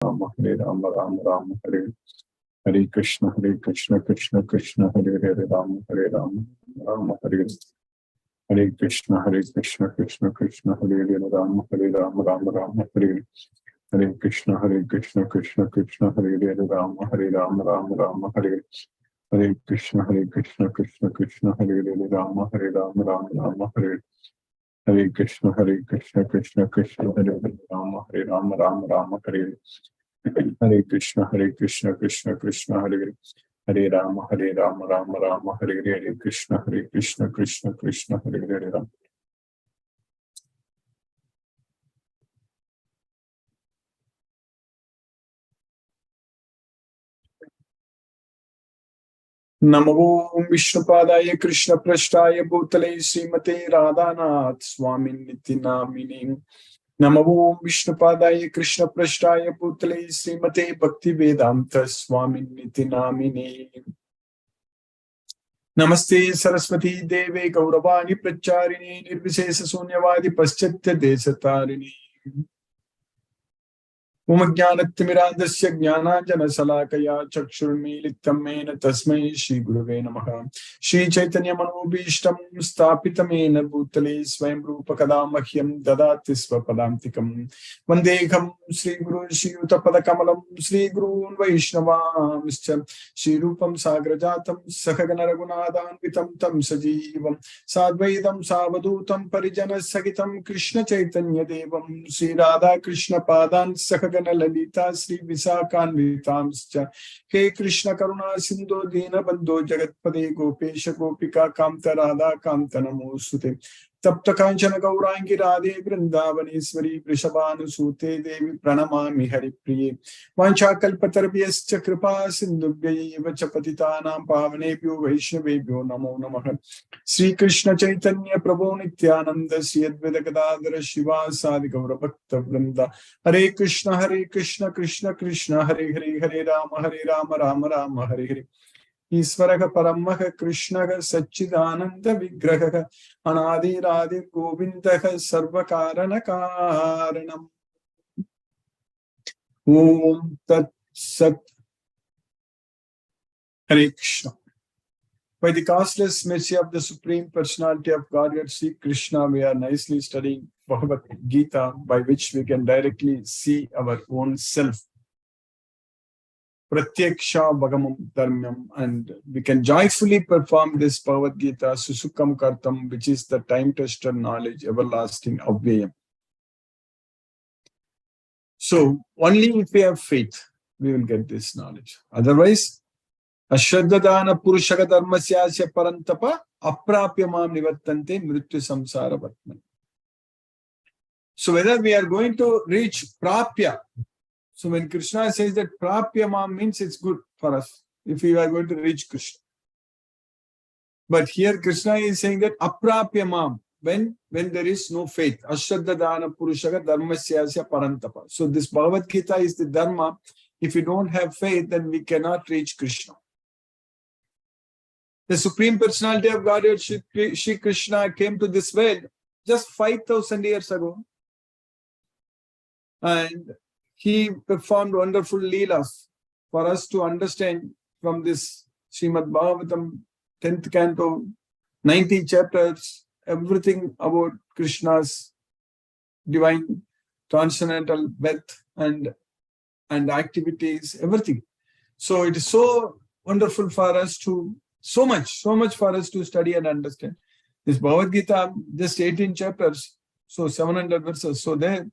Rama Hare Rama Rama Rama Hare Hare Krishna Krishna Krishna Hare Hare Rama Hare Rama Rama Hare Hare Krishna Krishna Krishna Hare Hare Rama Hare Rama Rama Rama Hare Hare Krishna Krishna Krishna Hare Hare Rama Hare Rama Rama Rama Hare Hare Krishna Krishna Krishna Hare Hare Rama Hare Rama Rama Rama Hare Hare Krishna Krishna Krishna Hare Hare Rama Hare Rama Rama Rama Hare Hare Krishna Krishna Krishna Hare Hare Hare Rama Rama Rama Hare Hare Krishna Krishna Krishna Hare Hare Rama. Namo Vishnupadaya Krishna Prashtaya Bhutale Srimate Radhanath Swaminiti Namini. Namo Vishnupadaya Krishna Prashtaya Bhutale Srimate Bhakti Vedanta Swaminiti Namini. Namaste Saraswati Deve Gauravani Pracharini Nirvisesa Sunyavadi Paschatya Desatarini. Umajnanatmirandasya Jnananjana Salakaya Chakshurmilitam Mena Tasmai Shri Gurave Namaha. Shri Chaitanya Manobhishtam Stapitamena Bhutale Swayam Rupa Kadamahyam Dadati Swapadamtikam Vandekam Shri Guru Shri Utapada Kamalam Shri Gurun Vaishnavamscha Shri Rupam Sagrajatam Sakagana Raghunathan Vitam Tam Sajivam Sadvaidam Savadutam Parijana Sagitam Krishna Chaitanya Devam Shri Radha Krishna Padan Sakagana Lalita Sri Visakan Vitamscha He Krishna Karuna Sindhu Dina Bandho Jagatpade Gopesha Gopika Kamta Radha Kamta Namosute Tapta Kanchana Gaurangi Radhe Vrindavaneshwari Vrishabhanu Sute Devi Pranamami Hari Priye Vancha Kalpatarabhyascha Kripa Sindhubhyaiva Chapatitanam Pavanebhyo Vaishnavebhyo Namo Namaha. Sri Krishna Chaitanya Prabhu Nityananda Sri Advaita Gadadhara Shiva Sadi Gaura Bhakta Vrinda. Hare Krishna Krishna Krishna Hare Hare Hare Rama Rama Rama Hare Hare. Isvaraha Paramaha Krishnaha Satchidananda Vigraha Anadi Radhi Govindaha Sarvakarana Karanam. Om Tat Sat. Hare Krishna. By the costless mercy of the Supreme Personality of Godhead, Sri Krishna, we are nicely studying Bhagavad Gita, by which we can directly see our own self. Pratyaksha Bhagamam Dharmyam, and we can joyfully perform this Bhagavad Gita, Susukam Kartam, which is the time-tested knowledge, everlasting Avyayam. So, only if we have faith, we will get this knowledge. Otherwise, Ashraddhadana Purushaga Dharmasyasya Parantapa Aprapyamam Nivattante Mrityu Samsara Vatman. So, whether we are going to reach Prapya. So when Krishna says that Prapyamam means it's good for us if we are going to reach Krishna. But here Krishna is saying that Aprapyamam, when there is no faith. Ashraddhadana Purushaga Dharmasyasya Parantapa. So this Bhagavad Gita is the Dharma. If we don't have faith, then we cannot reach Krishna. The Supreme Personality of Godhead, Shri Krishna, came to this world just 5,000 years ago. And he performed wonderful leelas for us to understand from this Srimad Bhagavatam, 10th canto, 90 chapters, everything about Krishna's divine transcendental birth and activities, everything. So it is so wonderful for us to, so much for us to study and understand. This Bhagavad Gita, just 18 chapters, so 700 verses. So there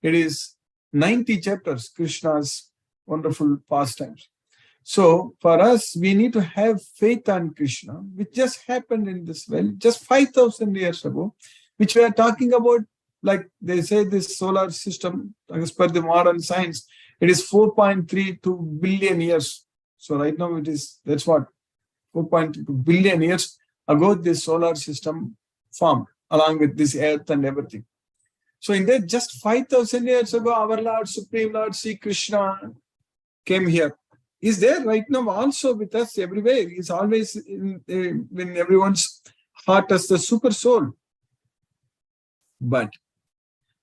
it is 90 chapters, Krishna's wonderful pastimes. So for us, we need to have faith on Krishna, which just happened in this world, just 5,000 years ago, which we are talking about, like they say this solar system, as per the modern science, it is 4.32 billion years. So right now it is, that's what, 4.2 billion years ago, this solar system formed, along with this earth and everything. So in that, just 5,000 years ago, our Lord, Supreme Lord, Sri Krishna came here. He's there right now also with us everywhere. He's always in everyone's heart as the super soul. But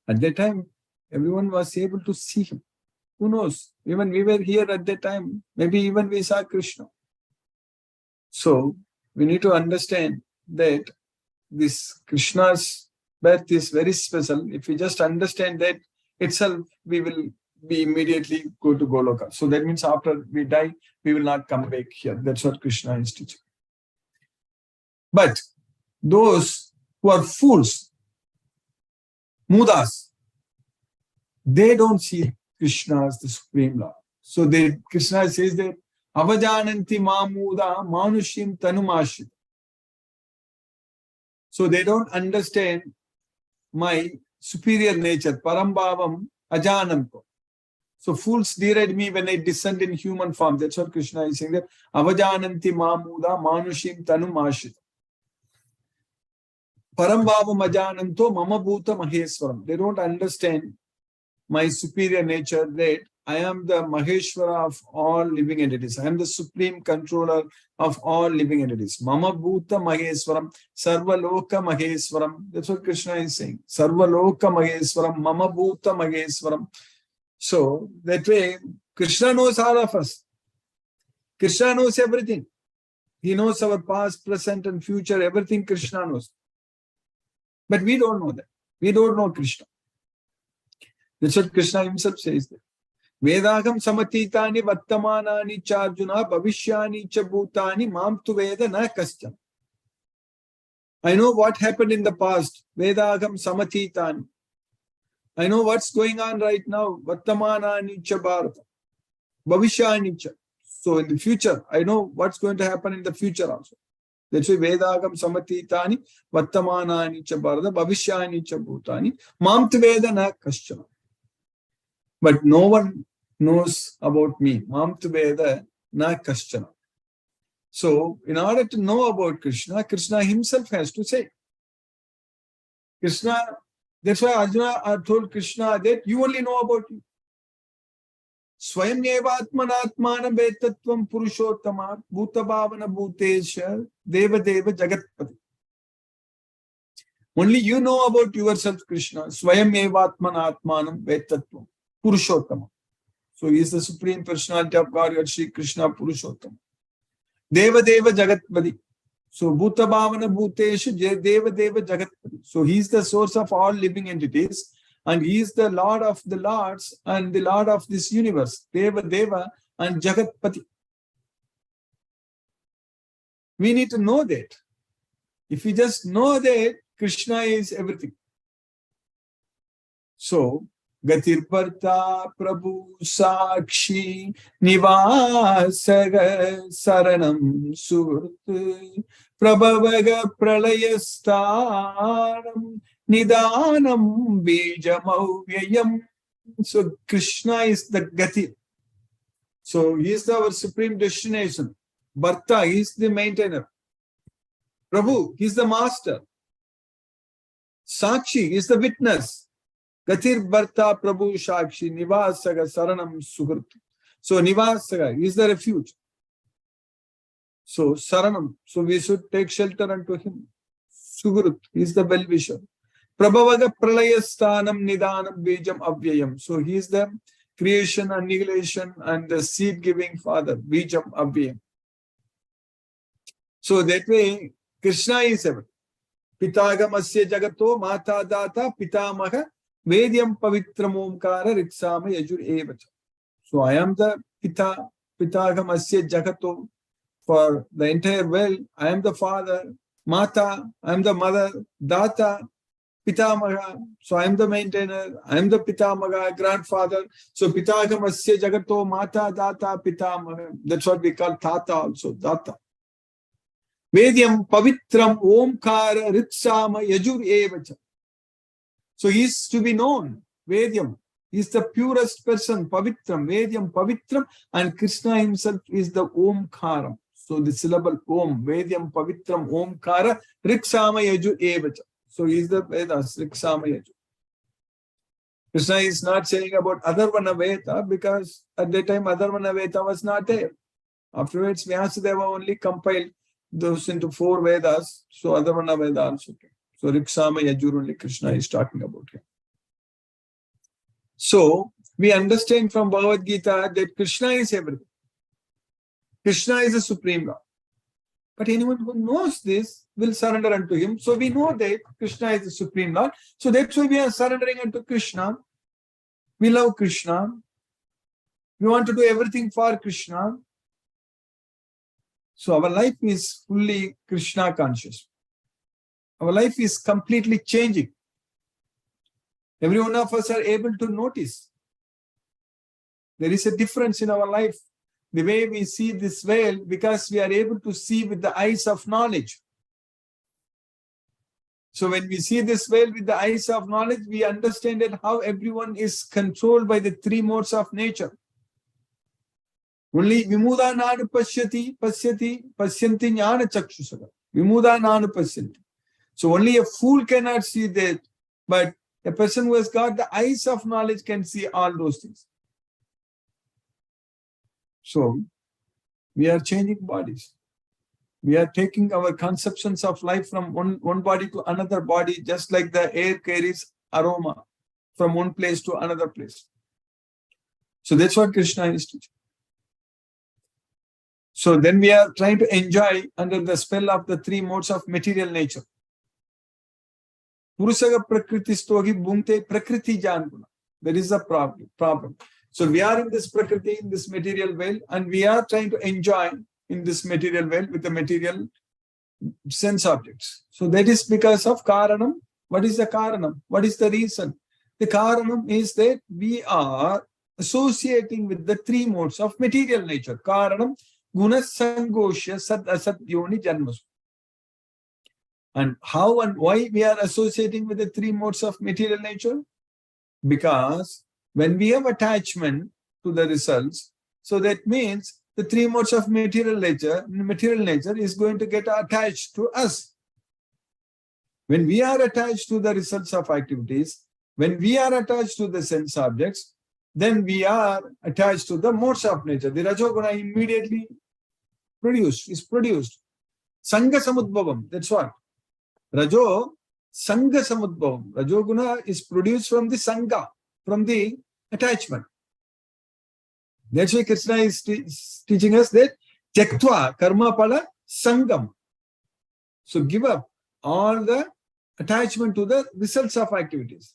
at that time, everyone was able to see him. Who knows? Even we were here at that time. Maybe even we saw Krishna. So we need to understand that this Krishna's birth is very special. If we just understand that itself, we will be immediately go to Goloka. So that means after we die, we will not come back here. That's what Krishna is teaching. But those who are fools, mudas, they don't see Krishna as the Supreme Lord. So Krishna says that avajananti mamuda manushim tanumashit. So they don't understand my superior nature, parambhavam ajananto. So fools deride me when I descend in human form. That's what Krishna is saying there. Avajananti mamuda manushim tanumashit. Parambhavam ajananto mama bhuta maheswaram. They don't understand my superior nature, that I am the Maheshwara of all living entities. I am the supreme controller of all living entities. Mama Bhuta Maheswaram, Sarva Loka Maheswaram. That's what Krishna is saying. Sarva Loka Maheswaram, Mama Bhuta Maheswaram. So that way, Krishna knows all of us. Krishna knows everything. He knows our past, present, and future. Everything Krishna knows. But we don't know that. We don't know Krishna. That's what Krishna himself says there. Vedagam samatitani vattamanani charjuna bhavishyani cha bhutani mam tu veda na kaschan. I know what happened in the past. Vedagam samatitani. I know what's going on right now. Vattamanani cha bharata. Bhavishyani cha. So in the future, I know what's going to happen in the future also. That's why Vedagam samatitani vattamanani cha bharata bhavishyani cha bhutani mam tu veda na kaschan. But no one knows about me. Mam tu veda na kaschana. So, in order to know about Krishna, Krishna himself has to say. Krishna, that's why Arjuna told Krishna that you only know about you. Swayam yevatmanatmanam vetatvam purushottama bhutabhavana bhutesha deva deva jagatpati. Only you know about yourself, Krishna. Swayam yevatmanatmanam vetatvam. Purushottama. So he is the Supreme Personality of God, Shri Krishna Purushottama. Deva Deva Jagatpati. So Bhuta Bhavana Bhutesha Deva Deva Jagatpati. So he is the source of all living entities, and he is the Lord of the Lords and the Lord of this universe. Deva Deva and Jagatpati. We need to know that. If we just know that, Krishna is everything. So Gatir Bharta Prabhu Sakshi Nivasaga Saranam Surt Prabhavaga Pralayastāram Nidanam Bijamavyayam. So Krishna is the Gati. So he is our supreme destination. Bharta, he is the maintainer. Prabhu, he is the master. Sakshi is the witness. Gatir Bharta Prabhu Shakshi Nivasaga Saranam Suhurt. So Nivasaga is the refuge. So Saranam. So we should take shelter unto him. Suhurt is the well-wisher. Prabhavaga Pralayasthanam Nidanam Bijam Avyayam. So he is the creation, annihilation, and the seed-giving father. Bijam Avyayam. So that way, Krishna is everything. Pitagamasya Jagato Mata Data Pitamaha Vedyam Pavitram Omkara Ritsama Yajur Evacha. So I am the Pitagamasya Jagato for the entire world. I am the father. Mata, I am the mother. Data, Pitamaga. So I am the maintainer. I am the Pitamaga, grandfather. So Pitagamasya Jagato Mata Data Pitamaga. That's what we call Tata also. Data. Vedyam Pavitram Omkara Ritsama Yajur Evacha. So he is to be known. Vedyam. He is the purest person. Pavitram. Vedyam Pavitram. And Krishna himself is the Omkaram. So the syllable Om. Vedyam Pavitram Omkara Riksama Yajur Evacha. So he is the Vedas. Riksama Yajur. Krishna is not saying about Adharvana Veda because at that time Adharvana Veda was not there. Afterwards Vyasadeva only compiled those into 4 Vedas. So Adharvana Veda also came. So Riksama Yajur only Krishna is talking about here. So We understand from Bhagavad Gita that Krishna is everything. Krishna is the Supreme Lord. But anyone who knows this will surrender unto him. So we know that Krishna is the Supreme Lord. So that's why we are surrendering unto Krishna. We love Krishna. We want to do everything for Krishna. So our life is fully Krishna conscious. Our life is completely changing. Every one of us are able to notice there is a difference in our life. The way we see this world, because we are able to see with the eyes of knowledge. So when we see this world with the eyes of knowledge, we understand that how everyone is controlled by the three modes of nature. Only Vimuda Nanu Pasyanti, Pasyanti Jnana Chakshusaka. Vimuda Nanu Pasyanti. So only a fool cannot see that, but a person who has got the eyes of knowledge can see all those things. So we are changing bodies. We are taking our conceptions of life from one body to another body, just like the air carries aroma from one place to another place. So that's what Krishna is teaching. So then we are trying to enjoy under the spell of the three modes of material nature. Purusaga prakriti stohi bhumte prakriti janpuna. That is the problem. So we are in this prakriti, in this material world, and we are trying to enjoy in this material world with the material sense objects. So that is because of karanam. What is the karanam? What is the reason? The karanam is that we are associating with the three modes of material nature. Karanam, guna sangoshya sad asat yoni janmas. And how and why we are associating with the three modes of material nature? Because when we have attachment to the results, so that means the three modes of material nature is going to get attached to us. When we are attached to the results of activities, when we are attached to the sense objects, then we are attached to the modes of nature. The Rajoguna immediately is produced. Sangha Samudbhavam, that's what. Rajo, Sangha Samudbhavam. Rajoguna is produced from the Sangha, from the attachment. That's why Krishna is teaching us that Tyaktva Karma Pala Sangam. So give up all the attachment to the results of activities.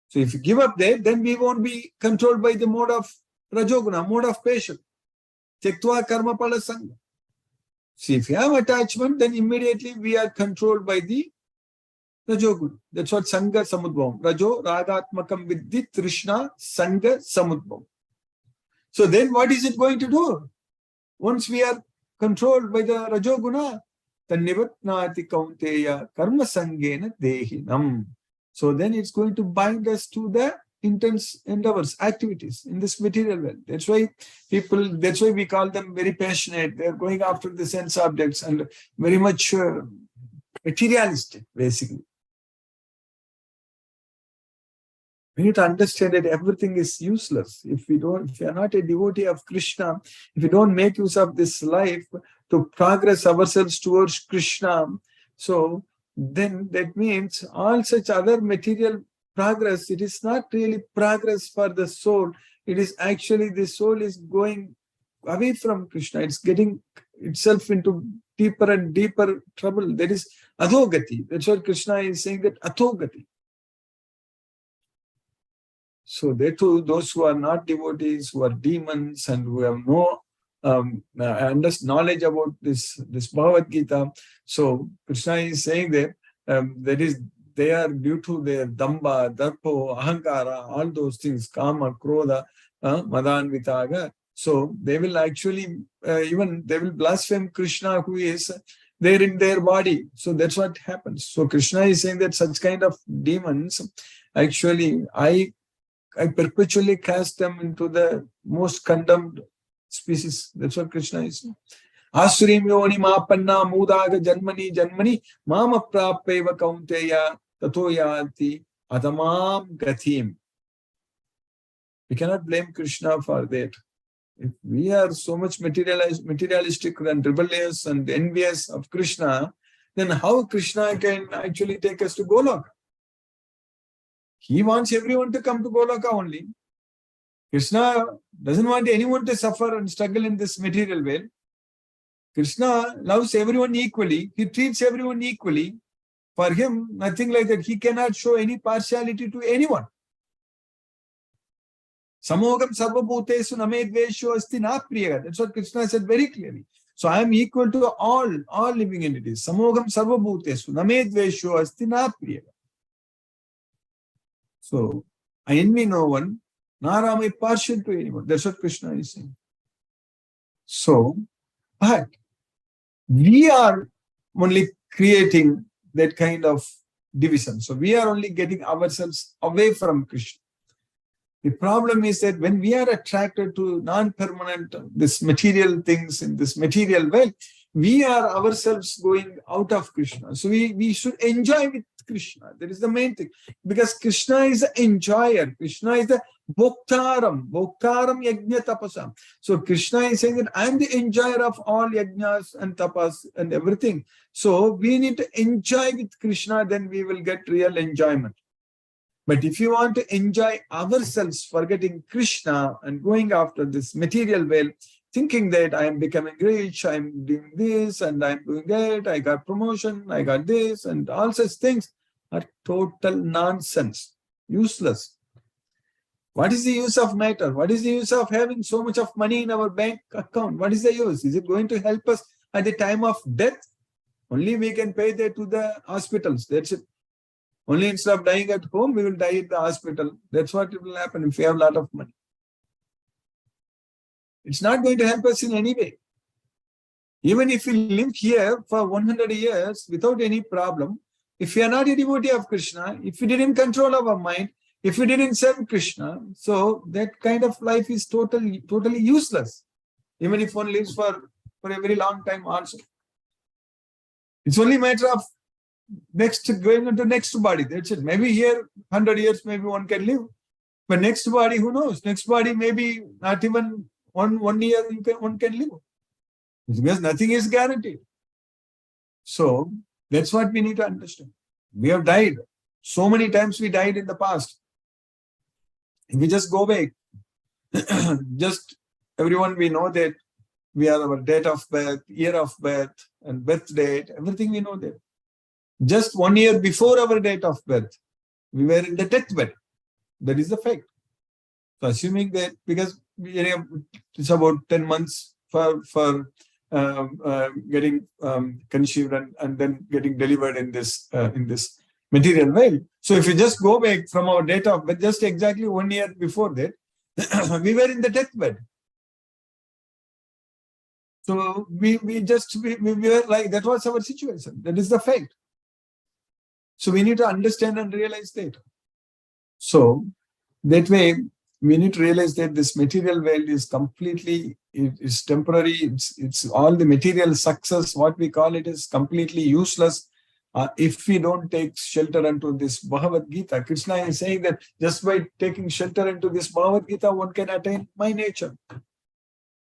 So if you give up that, then we won't be controlled by the mode of Rajoguna, mode of passion. Tyaktva Karma Pala Sangam. See, if you have attachment, then immediately we are controlled by the Rajoguna. That's what Sangha Samudbhavam. Rajo Ragatmakam Viddhi Trishna Sangha Samudbhavam. So then what is it going to do? Once we are controlled by the Rajoguna, Tannivatnati Kaunteya Karma Sangena Dehinam. So then it's going to bind us to the intense endeavors, activities in this material world. That's why we call them very passionate. They're going after the sense objects and very much materialistic, basically. We need to understand that everything is useless. If we are not a devotee of Krishna, if we don't make use of this life to progress ourselves towards Krishna, so then that means all such other material progress, it is not really progress for the soul. It is actually the soul is going away from Krishna. It's getting itself into deeper and deeper trouble. That is adhogati. That's what Krishna is saying, that adhogati. So they too, those who are not devotees, who are demons and who have no knowledge about this Bhagavad Gita. So Krishna is saying that they are due to their damba, darpo, ahankara, all those things, kama, krodha, madan, vitaga. So they will actually, they will blaspheme Krishna who is there in their body. So that's what happens. So Krishna is saying that such kind of demons, actually, I perpetually cast them into the most condemned species. That's what Krishna is saying. Asurim yoni mapanna mudaga janmani mama prapeva kaunteya tatoyati adamam gatim. We cannot blame Krishna for that. If we are so much materialistic and rebellious and envious of Krishna, then how Krishna can actually take us to Goloka? He wants everyone to come to Goloka only. Krishna doesn't want anyone to suffer and struggle in this material world. Krishna loves everyone equally. He treats everyone equally. For him, nothing like that. He cannot show any partiality to anyone. Samogam sarvabhutesu name dvesho asti na priya. That's what Krishna said very clearly. So I am equal to all living entities. Samogam sarvabhutesu name dvesho asti na priya. So I envy no one, nor am I partial to anyone. That's what Krishna is saying. So, but we are only creating that kind of division. So we are only getting ourselves away from Krishna. The problem is that when we are attracted to non-permanent, this material things in this material world, we are ourselves going out of Krishna. So we should enjoy with Krishna. That is the main thing. Because Krishna is the enjoyer. Krishna is the Bhoktaram yajna tapasam. So Krishna is saying that I am the enjoyer of all yajnas and tapas and everything. So we need to enjoy with Krishna, then we will get real enjoyment. But if you want to enjoy ourselves, forgetting Krishna and going after this material world, thinking that I am becoming rich, I am doing this and I am doing that, I got promotion, I got this, and all such things are total nonsense, useless. What is the use of matter? What is the use of having so much of money in our bank account? What is the use? Is it going to help us at the time of death? Only we can pay that to the hospitals. That's it. Only instead of dying at home, we will die at the hospital. That's what it will happen if we have a lot of money. It's not going to help us in any way. Even if we live here for 100 years without any problem, if we are not a devotee of Krishna, if we didn't control our mind, if we didn't serve Krishna, so that kind of life is totally useless. Even if one lives for a very long time also. It's only a matter of going into next body. That's it. Maybe here 100 years, maybe one can live. But next body, who knows? Next body, maybe not even one year one can live. Because nothing is guaranteed. So that's what we need to understand. We have died. So many times we died in the past. If we just go back, just everyone we know that we are our date of birth, year of birth, and birth date, everything we know that. Just 1 year before our date of birth, we were in the deathbed. That is the fact. So assuming that, because it's about 10 months for getting conceived and then getting delivered in this material world. So if you just go back from our date of birth, just exactly 1 year before that, we were in the deathbed. So we were like, that was our situation. That is the fact. So we need to understand and realize that. So that way, we need to realize that this material world is completely, it's temporary. It's all the material success, what we call it, is completely useless. If we don't take shelter into this Bhagavad Gita. Krishna is saying that just by taking shelter into this Bhagavad Gita, one can attain my nature.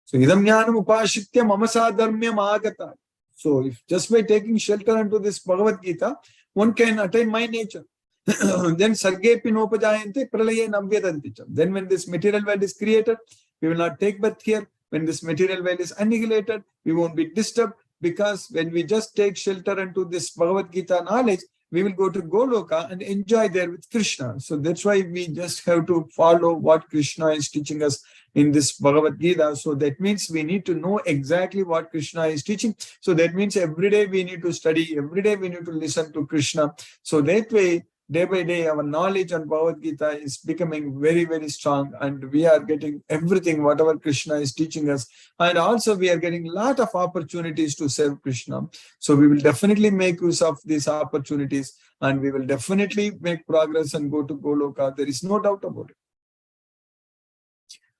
So idam jnanam upashitya mama sadharmyam agata. So if just by taking shelter into this Bhagavad Gita, one can attain my nature. Then sarge pinopajayante pralaye navyadanticha. Then when this material world is created, we will not take birth here. When this material world is annihilated, we won't be disturbed, because when we just take shelter into this Bhagavad Gita knowledge, we will go to Goloka and enjoy there with Krishna. So that's why we just have to follow what Krishna is teaching us in this Bhagavad Gita. So that means we need to know exactly what Krishna is teaching. So that means every day we need to study, every day we need to listen to Krishna. So that way, day by day, our knowledge on Bhagavad Gita is becoming very, very strong, and we are getting everything, whatever Krishna is teaching us. And also we are getting a lot of opportunities to serve Krishna. So we will definitely make use of these opportunities, and we will definitely make progress and go to Goloka. There is no doubt about it.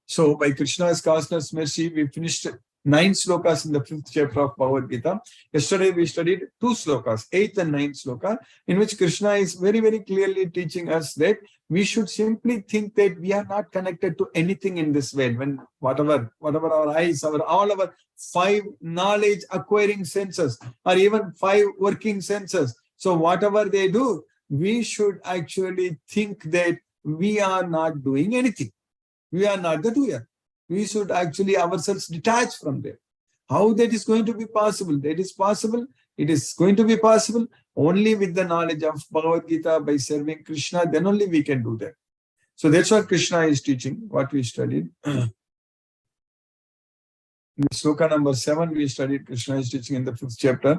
So by Krishna's costless mercy, we finished 9 slokas in the 5th chapter of Bhagavad Gita. Yesterday we studied 2 slokas, 8th and 9th sloka, in which Krishna is very, very clearly teaching us that we should simply think that we are not connected to anything in this world. When whatever our eyes, all our 5 knowledge acquiring senses, or even 5 working senses, so whatever they do, we should actually think that we are not doing anything. We are not the doer. We should actually ourselves detach from there. How that is going to be possible? That is possible. It is going to be possible only with the knowledge of Bhagavad Gita, by serving Krishna. Then only we can do that. So that's what Krishna is teaching, what we studied. In sloka number 7, we studied Krishna is teaching in the 5th chapter.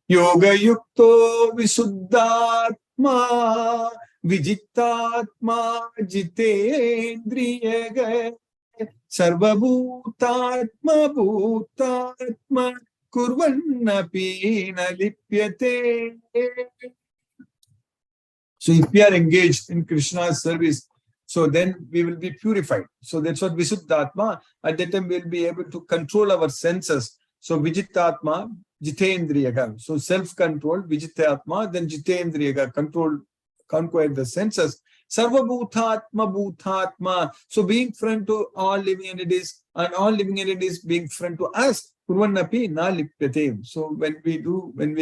Yoga yukto visuddhatma vijittatma jitendriyaga sarvabhutatma bhutatma kurvannapi na lipyate. So if we are engaged in Krishna's service, so then we will be purified. So that's what Visuddhatma. At that time, we'll be able to control our senses. So Vijittatma, Jitendriyaga. So self-control, Vijittatma, then Jitendriyaga, conquer the senses. Sarvabhutatma, Bhutatma. So being friend to all living entities, and all living entities being friend to us. Kurvannapi na lipyate. So when we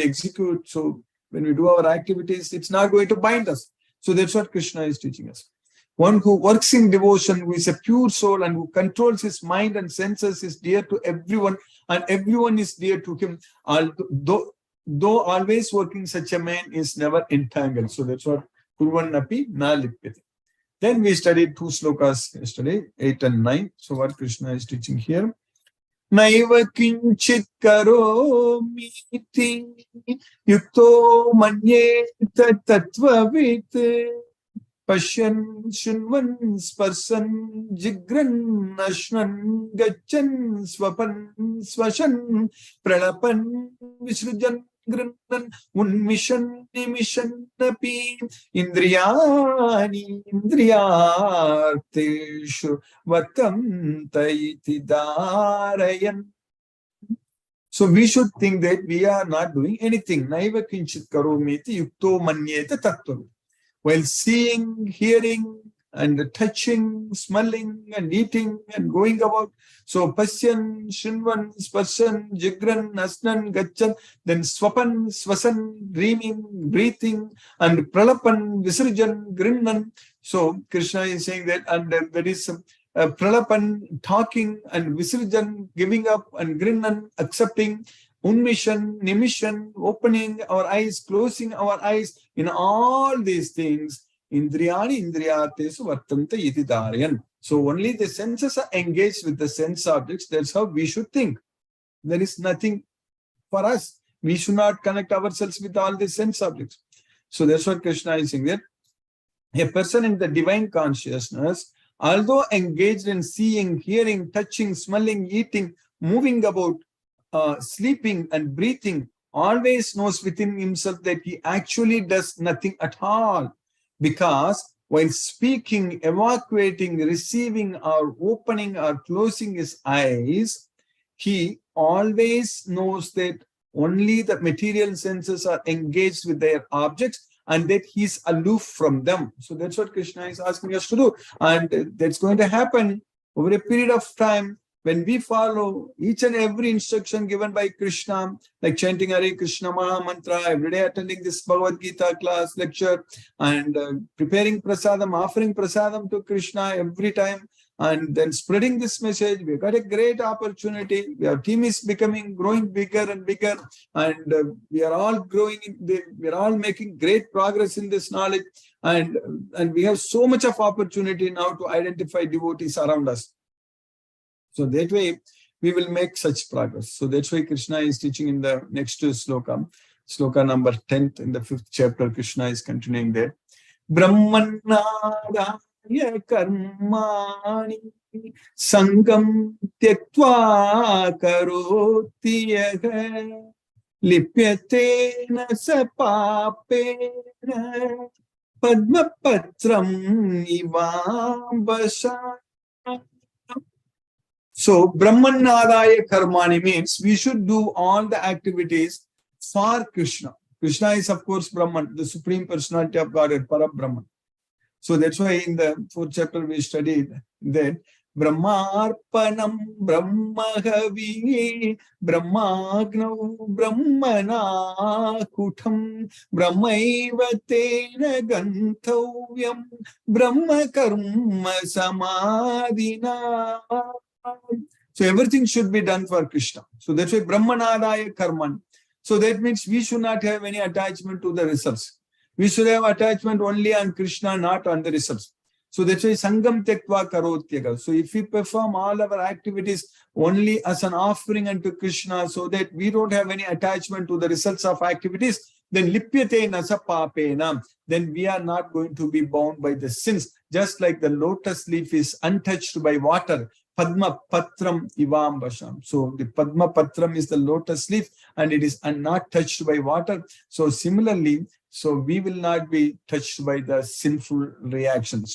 execute, so when we do our activities, it's not going to bind us. So that's what Krishna is teaching us. One who works in devotion, who is a pure soul and who controls his mind and senses, is dear to everyone, and everyone is dear to him. Though always working, such a man is never entangled. So that's what Kurvannapi na lipyate. Then we studied 2 slokas yesterday, 8 and 9. So what Krishna is teaching here. Naiva kinchit karomiti yukto manyeta tattvavit pashyan shunvan sparsan jigran ashnan gachan swapan swashan pralapan visrujan grannan unmishan nimishan napi indriyani indriyarteshu vatamtaiti darayan. So we should think that we are not doing anything. Naiva kinchit karomiti yukto manyeta tattvam. While seeing, hearing, and touching, smelling, and eating, and going about. So pasyan, shinvan, sparshan, jigran, asnan, gachan, then swapan, swasan, dreaming, breathing, and pralapan, visarjan, grinnan. So Krishna is saying that, and there is some pralapan, talking, and visarjan, giving up, and grinnan, accepting, unmission, nimission, opening our eyes, closing our eyes. In all these things, indriyani indriyatesu vartanta iti dharayan. So only the senses are engaged with the sense objects. That's how we should think. There is nothing for us. We should not connect ourselves with all the sense objects. So that's what Krishna is saying, that a person in the divine consciousness, although engaged in seeing, hearing, touching, smelling, eating, moving about, sleeping and breathing, always knows within himself that he actually does nothing at all. Because while speaking, evacuating, receiving, or opening or closing his eyes, he always knows that only the material senses are engaged with their objects, and that he is aloof from them. So that's what Krishna is asking us to do. And that's going to happen over a period of time when we follow each and every instruction given by Krishna, like chanting Hare Krishna Maha Mantra, every day attending this Bhagavad Gita class, lecture, and preparing prasadam, offering prasadam to Krishna every time, and then spreading this message. We've got a great opportunity. Our team is growing bigger and bigger, and we are all growing. We are all making great progress in this knowledge, and we have so much of opportunity now to identify devotees around us. So that way, we will make such progress. So that's why Krishna is teaching in the next sloka, sloka number 10 in the 5th chapter. Krishna is continuing there. Brahmanadaya karmani sangam tyaktva karoti yaga lipyatena sapapena padmapatram ivambasa. So, Brahmanadaya karmani means we should do all the activities for Krishna. Krishna is, of course, Brahman, the Supreme Personality of Godhead, Parabrahman. So that's why in the 4th chapter we studied that Brahmarpanam Brahmahavi Brahmagno Brahmanakutam Brahmaiva Tena Gantavyam Brahma Karma Samadhina. So everything should be done for Krishna. So that's why Brahmanadaya Karman. So that means we should not have any attachment to the results. We should have attachment only on Krishna, not on the results. So that's why Sangam Tektva Karotyaga. So if we perform all our activities only as an offering unto Krishna, so that we don't have any attachment to the results of activities, then Lipyate Nasa Papena, then we are not going to be bound by the sins. Just like the lotus leaf is untouched by water, Padma Patram Ivam Basham. So the Padma Patram is the lotus leaf and it is not touched by water. So similarly, so we will not be touched by the sinful reactions.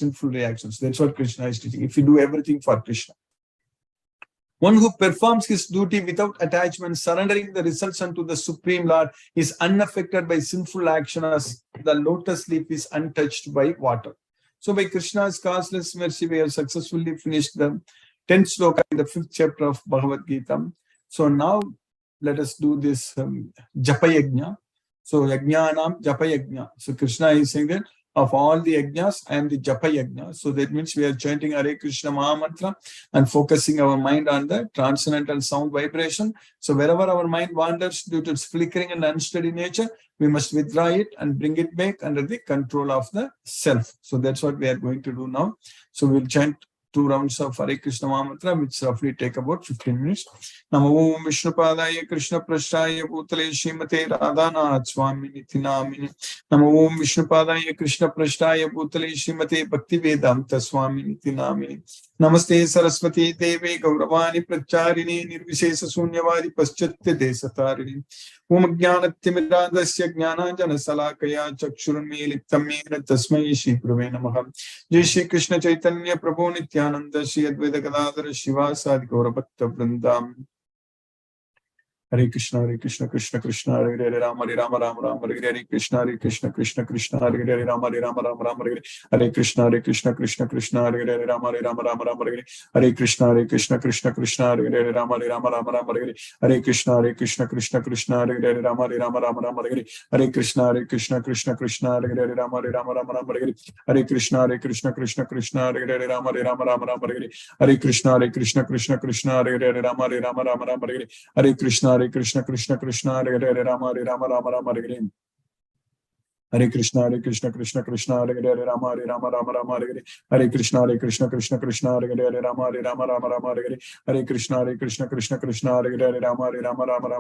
That's what Krishna is teaching. If we do everything for Krishna. One who performs his duty without attachment, surrendering the results unto the Supreme Lord, is unaffected by sinful action as the lotus leaf is untouched by water. So by Krishna's causeless mercy, we have successfully finished the 10th sloka in the 5th chapter of Bhagavad Gita. So now let us do this Japa Yajna. So Yajnanam Japa Yajna. So Krishna is saying that of all the yajnas, I am the Japa Yajna. So that means we are chanting Hare Krishna Mahamantra and focusing our mind on the transcendental sound vibration. So wherever our mind wanders due to its flickering and unsteady nature, we must withdraw it and bring it back under the control of the self. So that's what we are going to do now. So we'll chant 2 rounds of Hare Krishna Mahamantra, which roughly take about 15 minutes. Namo Om Vishnupadaya Krishna Prasthaya Bhutale Srimate Radhanath Swami Niti Namini. Namo Om Vishnupadaya Krishna Prasthaya Bhutale Srimate Bhaktivedanta Swami Niti Namini. Namaste Saraswati Deve Gauravani Pracharini Nirvishesa Sunyavari Paschatya Desatarini. Om Jnanatimidadasya Jnananjana Salakaya Chakshurunmilitam Mena Tasmai Shri Gurave Namaha. Jai Shri Krishna Chaitanya Prabhu Nityananda Shri Advaita Gadadhara Shivasadi Gaura Bhakta Vrindam. Hare Krishna Krishna Krishna Hare Hare Rama Rama Rama Hare Krishna Krishna Krishna Hare Hare Rama Rama Hare Krishna Krishna Krishna Hare Hare Rama Rama Hare Krishna Krishna Krishna Hare Hare Rama Rama Hare Krishna Krishna Hare Hare Rama Rama Hare Krishna Krishna Hare Hare Rama Rama Hare Krishna Krishna Hare Hare Rama Rama Hare Krishna Krishna Hare Hare Rama Rama Hare Krishna Krishna Krishna Hare Hare Rama Rama Hare Hare Krishna Krishna Hare Hare Rama Rama Hare Krishna Krishna Krishna Hare Hare Rama Rama Hare Krishna Krishna Hare Hare Rama Rama Hare Krishna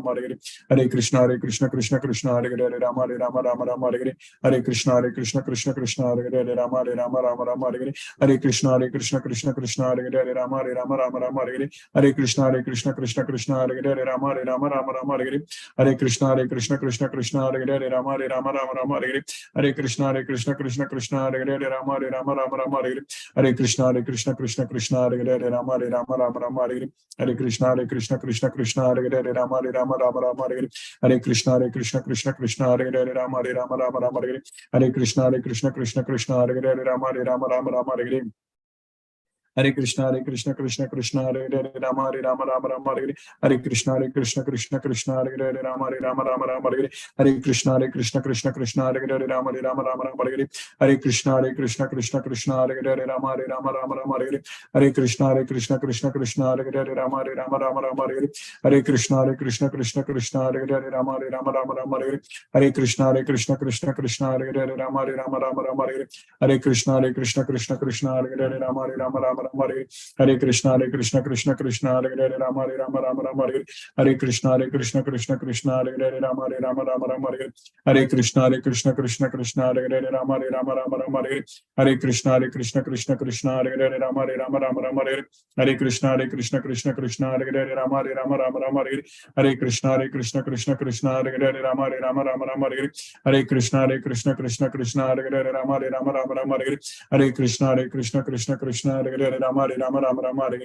Krishna Hare Hare Rama Rama Hare Krishna Krishna Hare Hare Rama Rama Hare Krishna Krishna Hare Hare Rama Rama Hare Krishna Krishna Hare Hare Rama Rama Hare Krishna Krishna Hare Hare Rama Rama Hare Krishna Krishna Hare Hare Rama Rama Hare Krishna Krishna Hare Hare Rama Rama Hare Krishna Krishna Hare Hare Rama Rama Hare Krishna Krishna Hare Hare Rama Rama Hare Krishna Krishna Hare Hare Rama Rama Hare Krishna Krishna Hare Hare Rama Rama Hare Krishna Krishna Hare Hare Rama Rama Hare Krishna Krishna Hare Hare Rama Rama Hare Krishna Krishna Hare Hare Rama Rama Hare Krishna Krishna Hare Hare Rama Rama Hare Krishna Krishna Hare Hare Rama Rama Hare Krishna Krishna Hare Hare Rama Rama Hare Krishna Krishna Hare Hare Rama Rama Hare Krishna Krishna Hare Hare Rama Rama Hare Krishna Krishna Hare Hare Rama Rama Hare Krishna Krishna Hare Hare Rama Rama Hare Krishna Krishna Hare Hare Rama Rama Hare Krishna Krishna Hare Hare Rama Rama Hare Krishna Krishna Hare Hare Rama Rama Hare Krishna Krishna Hare Hare Rama Rama Hare Krishna Krishna Hare Hare Rama Rama Hare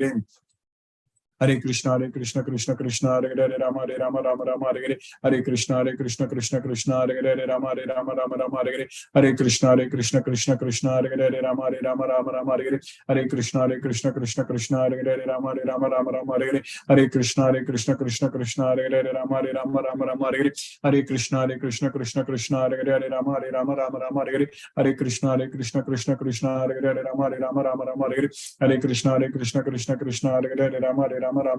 Hare Krishna Krishna Krishna Hare Hare Hare Rama Rama Hare Hare Hare Krishna Krishna Krishna Hare Hare Rama Rama Hare Hare Hare Krishna Krishna Krishna Hare Hare Rama Hare Hare Hare Krishna Krishna Krishna Hare Hare Rama Rama Hare Hare Hare Krishna Krishna Krishna Hare Hare Rama Rama Hare Hare Hare Krishna Krishna Krishna Hare Hare Rama Rama Hare Hare Hare Krishna Krishna Krishna Hare Hare Rama Rama Hare Hare Hare Krishna Krishna Krishna Hare Hare Rama Rama Hare Hare Hare Krishna Krishna Krishna Hare Hare Rama Rama Hare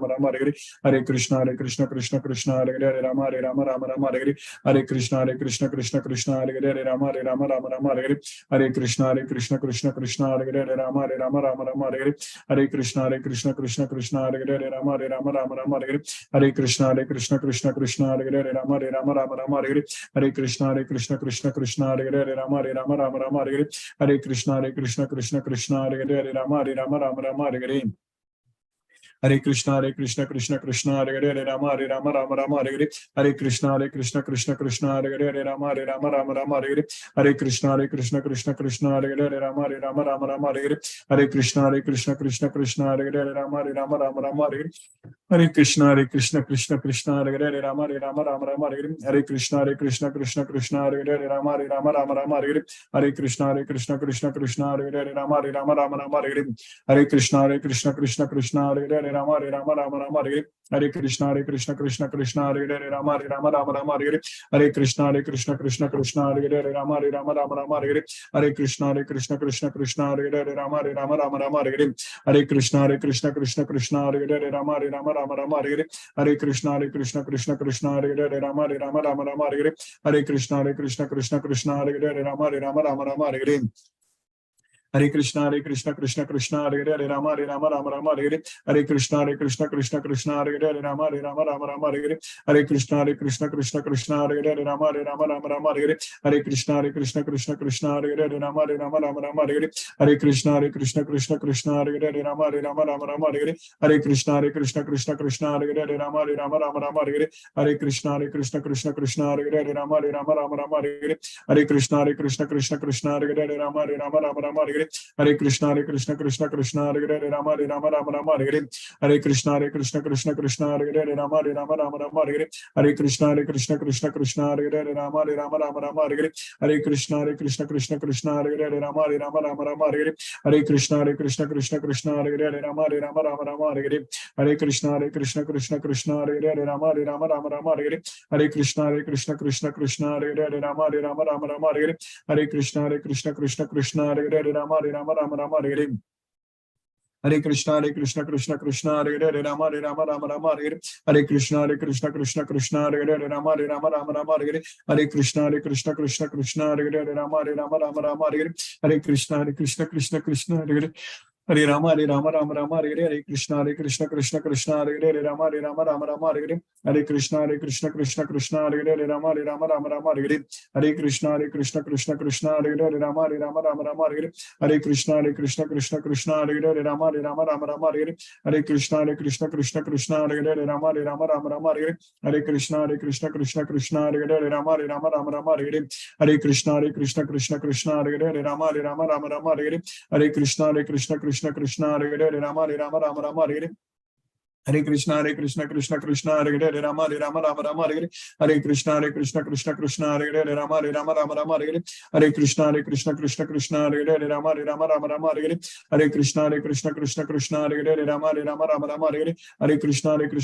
Hare Hare Krishna Krishna Krishna Hare Hare Rama Rama Hare Hare Hare Krishna Krishna Krishna Hare Hare Rama Rama Hare Hare Hare Krishna Krishna Krishna Hare Hare Rama Rama Hare Hare Hare Krishna Krishna Krishna Hare Hare Rama Rama Hare Hare Hare Krishna Krishna Krishna Hare Hare Rama Rama Hare Hare Hare Krishna Krishna Krishna Hare Hare Rama Rama Hare Hare Hare Krishna Krishna Krishna Hare Hare Rama Hare Hare Hare Krishna Krishna Krishna Hare Hare Rama Rama Hare Hare Hare Krishna Krishna Krishna Hare Hare Rama Rama Hare Hare Hare Krishna Krishna Krishna Hare Hare Rama Rama Hare Hare Hare Krishna Krishna Krishna Hare Hare Rama Rama Hare Hare Hare Krishna Krishna Krishna Hare Hare Rama Rama Hare Hare Hare Krishna Krishna Krishna Hare Hare Rama Rama Hare Hare Hare Krishna Krishna Krishna Hare Hare Rama Rama Hare Hare Hare Krishna Krishna Krishna Hare Hare Rama Rama Hare Hare Hare Krishna Krishna Krishna Hare Hare Rama Rama Hare Hare Hare Krishna Krishna Krishna Hare Hare Rama Rama Hare Hare Hare Krishna Krishna Krishna Hare Hare Rama Rama Hare Hare Hare Krishna Krishna Krishna Hare Hare Rama Rama Hare Hare Hare Krishna Krishna Krishna Hare Hare Rama Rama Hare Hare Hare Krishna Krishna Krishna Hare Hare Rama Rama Hare Hare Hare Krishna Krishna Krishna Hare Hare Rama Rama Hare Hare Hare Krishna Krishna Krishna Hare Hare Rama Rama Hare Hare Hare Krishna Krishna Krishna Hare Hare Rama Rama Hare Hare Hare Krishna Krishna Krishna Hare Hare Rama Rama Hare Hare Hare Krishna Krishna Krishna Hare Hare Rama Rama Hare Hare Hare Krishna Krishna Krishna Hare Hare Rama Rama Hare Hare Hare Krishna Krishna Krishna Hare Hare Rama Rama Hare Hare Hare Krishna Krishna Krishna Hare Hare Rama Rama Hare Hare Hare Krishna Krishna Krishna Hare Hare Rama Rama Hare Hare Hare Krishna Krishna Krishna Hare Hare Rama Rama Hare Hare Hare Krishna Krishna Krishna Hare Hare Rama Rama Hare Hare Hare Krishna Krishna Krishna Hare Hare Rama Rama Hare Hare Hare Krishna Krishna Krishna Hare Hare Rama Rama Hare Hare Hare Krishna Krishna Krishna Hare Hare Rama Rama Hare Hare Hare Krishna Krishna Krishna Hare Hare Rama Rama Hare Hare Hare Krishna Krishna Hare Hare Rama Rama Hare Hare Hare Krishna Krishna Krishna Hare Hare Rama Rama Hare Hare Hare Krishna Krishna Krishna Hare Hare Rama Rama Hare Hare Hare Krishna Krishna Hare Hare Hare Rama Rama Hare Hare Hare Krishna Krishna Krishna Hare Hare Rama Rama Hare Hare Hare Krishna Krishna Krishna Hare Hare Rama Rama Hare Hare Hare Krishna Krishna Krishna Hare Hare Rama Rama Hare Hare Hare Krishna Krishna Krishna Hare Hare Rama Rama Hare Hare Hare Krishna Krishna Krishna Hare Hare Rama Rama Hare Hare Hare Krishna Krishna Krishna Hare Hare Rama Rama Hare Hare Hare Krishna Krishna Krishna Hare Hare Rama Rama Hare Hare Hare Krishna Krishna Krishna Hare Hare Rama Rama Hare Hare Hare Krishna Krishna Krishna Hare Hare Rama Rama Hare Hare Hare Krishna Krishna Krishna Hare Hare Rama Rama Hare Hare Hare Krishna Krishna Krishna Hare Hare Rama Rama Hare Hare Hare Krishna Krishna Krishna Hare Hare Rama Rama Hare Hare Hare Krishna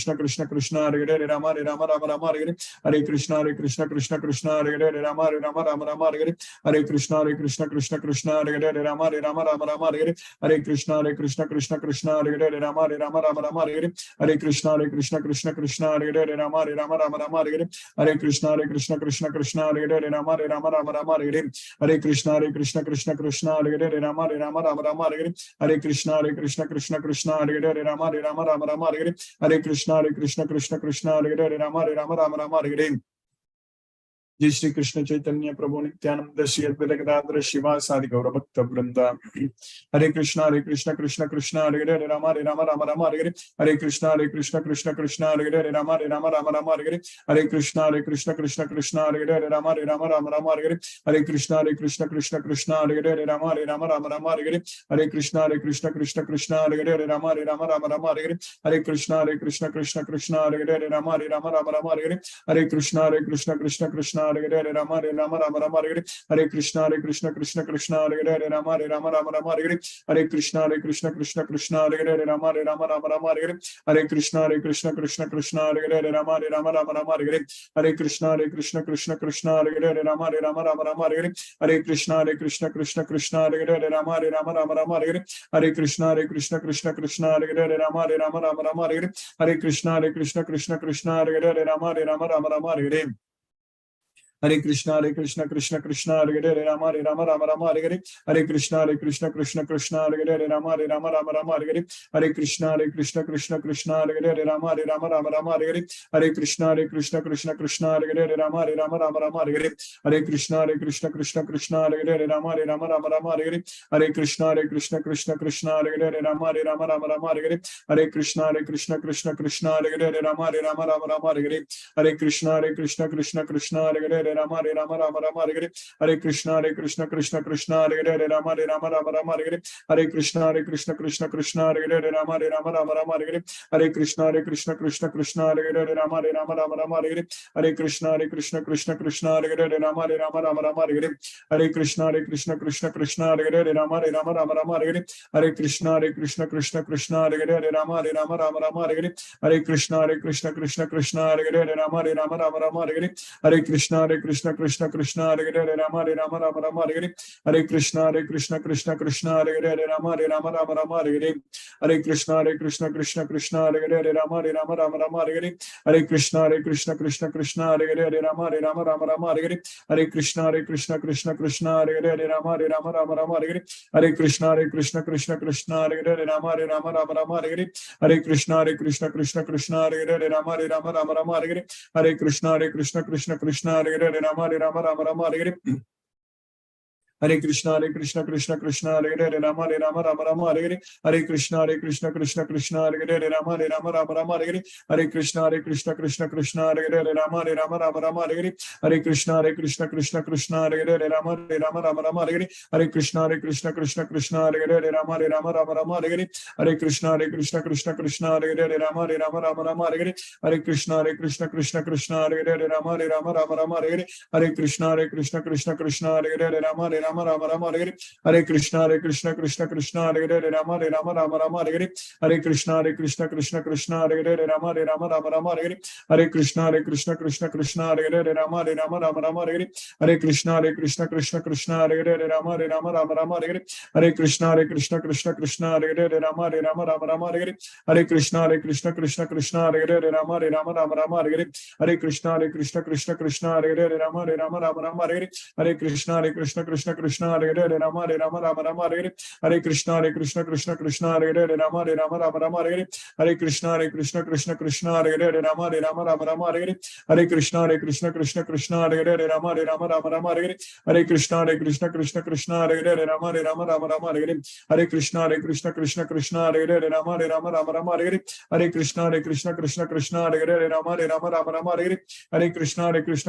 Krishna Krishna Hare Hare Rama Rama Hare Hare Hare Krishna Krishna Krishna Hare Hare Rama Rama Hare Hare Hare Krishna Krishna Krishna Hare Hare Rama Rama Hare Hare Hare Krishna Krishna Krishna Hare Hare Rama Rama Hare Hare Hare Krishna Krishna Krishna Hare Hare Rama Rama Hare Hare Hare Krishna Krishna Krishna Hare Hare Rama Rama Hare Hare Hare Krishna Krishna Krishna Hare Hare Rama Rama Hare Hare Hare Krishna Krishna Krishna Hare Hare Rama Rama Hare Hare Hare Krishna Krishna Krishna Hare Hare Rama Rama Hare Hare जय श्री कृष्ण चैतन्य प्रभु नित्यानंद श्री अद्वैत गदाधर शिवासादि गौर भक्त वृंदा। हरे कृष्ण कृष्ण कृष्ण हरे हरे राम राम राम राम हरे हरे। हरे कृष्ण कृष्ण कृष्ण हरे हरे राम राम राम हरे हरे। हरे कृष्ण कृष्ण कृष्ण हरे हरे राम राम राम हरे हरे। हरे कृष्ण कृष्ण कृष्ण हरे हरे राम राम राम हरे हरे। हरे कृष्ण कृष्ण कृष्ण हरे हरे राम राम राम हरे हरे। हरे कृष्ण कृष्ण कृष्ण हरे हरे राम राम राम हरे हरे। हरे कृष्ण कृष्ण हरे हरे राम राम राम हरे हरे। हरे कृष्ण कृष्ण कृष्ण हरे हरे राम राम राम हरे हरे। हरे कृष्ण कृष्ण कृष्ण हरे हरे राम राम राम हरे हरे। हरे कृष्ण कृष्ण कृष्ण हरे हरे राम राम राम हरे हरे। हरे कृष्ण कृष्ण कृष्ण हरे हरे राम राम राम हरे हरे। हरे कृष्ण कृष्ण कृष्ण हरे हरे राम राम राम हरे हरे। हरे कृष्ण कृष्ण कृष्ण हरे हरे राम राम राम हरे हरे। हरे कृष्ण कृष्ण कृष्ण हरे हरे राम राम राम हरे हरे। हरे कृष्ण कृष्ण कृष्ण हरे हरे राम राम राम हरे हरे। हरे कृष्ण कृष्ण कृष्ण हरे हरे राम राम राम हरे हरे। हरे कृष्ण कृष्ण कृष्ण हरे हरे राम राम राम हरे हरे। हरे कृष्ण कृष्ण कृष्ण हरे हरे राम राम राम हरे हरे। हरे कृष्ण कृष्ण कृष्ण हरे हरे राम राम राम हरे हरे। हरे कृष्ण कृष्ण कृष्ण हरे हरे राम राम राम हरे हरे। हरे कृष्ण कृष्ण कृष्ण हरे हरे राम राम राम हरे हरे। हरे कृष्ण कृष्ण कृष्ण हरे हरे राम राम हरे हरे। हरे कृष्ण कृष्ण कृष्ण हरे हरे राम राम हरे हरे। हरे कृष्ण कृष्ण कृष्ण हरे हरे राम राम हरे हरे। हरे कृष्ण कृष्ण कृष्ण हरे हरे राम राम हरे हरे। हरे कृष्ण कृष्ण कृष्ण हरे हरे राम राम हरे हरे। हरे कृष्ण कृष्ण कृष्ण हरे हरे राम राम हरे हरे। हरे कृष्ण कृष्ण कृष्ण हरे हरे राम राम हरे हरे। हरे कृष्ण कृष्ण कृष्ण हरे हरे राम राम हरे हरे। हरे कृष्ण कृष्ण कृष्ण हरे हरे राम राम हरे हरे। हरे कृष्ण कृष्ण कृष्ण हरे हरे राम राम हरे हरे। हरे कृष्ण कृष्ण कृष्ण हरे हरे राम राम हरे हरे। हरे कृष्ण कृष्ण कृष्ण हरे हरे राम राम हरे हरे। हरे कृष्ण कृष्ण कृष्ण हरे हरे राम राम हरे हरे। हरे कृष्ण कृष्ण कृष्ण हरे हरे राम राम हरे हरे। हरे कृष्ण कृष्ण कृष्ण हरे हरे राम राम हरे हरे। हरे कृष्ण कृष्ण कृष्ण हरे हरे राम राम हरे हरे। हरे कृष्ण कृष्ण हरे हरे राम राम हरे हरे। हरे कृष्ण कृष्ण कृष्ण हरे हरे राम राम हरे हरे। हरे कृष्ण कृष्ण कृष्ण हरे हरे राम राम हरे हरे। हरे कृष्ण कृष्ण कृष्ण हरे हरे राम राम हरे हरे। हरे कृष्ण कृष्ण कृष्ण हरे हरे राम राम हरे हरे। हरे कृष्ण कृष्ण कृष्ण हरे हरे राम राम हरे हरे। हरे कृष्ण कृष्ण कृष्ण हरे हरे राम राम हरे हरे। हरे कृष्ण कृष्ण कृष्ण हरे हरे राम राम हरे हरे। हरे कृष्ण कृष्ण कृष्ण हरे हरे राम राम हरे हरे। हरे कृष्ण कृष्ण कृष्ण हरे हरे राम राम हरे हरे। हरे कृष्ण कृष्ण कृष्ण हरे हरे राम राम हरे हरे। हरे कृष्ण कृष्ण कृष्ण हरे हरे राम राम हरे हरे। हरे कृष्ण कृष्ण कृष्ण हरे हरे राम राम हरे हरे। हरे कृष्ण कृष्ण कृष्ण हरे हरे राम राम हरे हरे। हरे कृष्ण कृष्ण कृष्ण हरे हरे राम राम हरे हरे। हरे कृष्ण कृष्ण कृष्ण हरे हरे राम राम हरे हरे। हरे कृष्ण कृष्ण कृष्ण हरे हरे राम राम हरे हरे। हरे कृष्ण कृष्ण कृष्ण हरे हरे राम राम हरे हरे। हरे कृष्ण कृष्ण कृष्ण हरे हरे राम राम हरे हरे। हरे कृष्ण कृष्ण कृष्ण हरे हरे राम राम हरे हरे। हरे कृष्ण कृष्ण कृष्ण हरे हरे राम राम हरे हरे।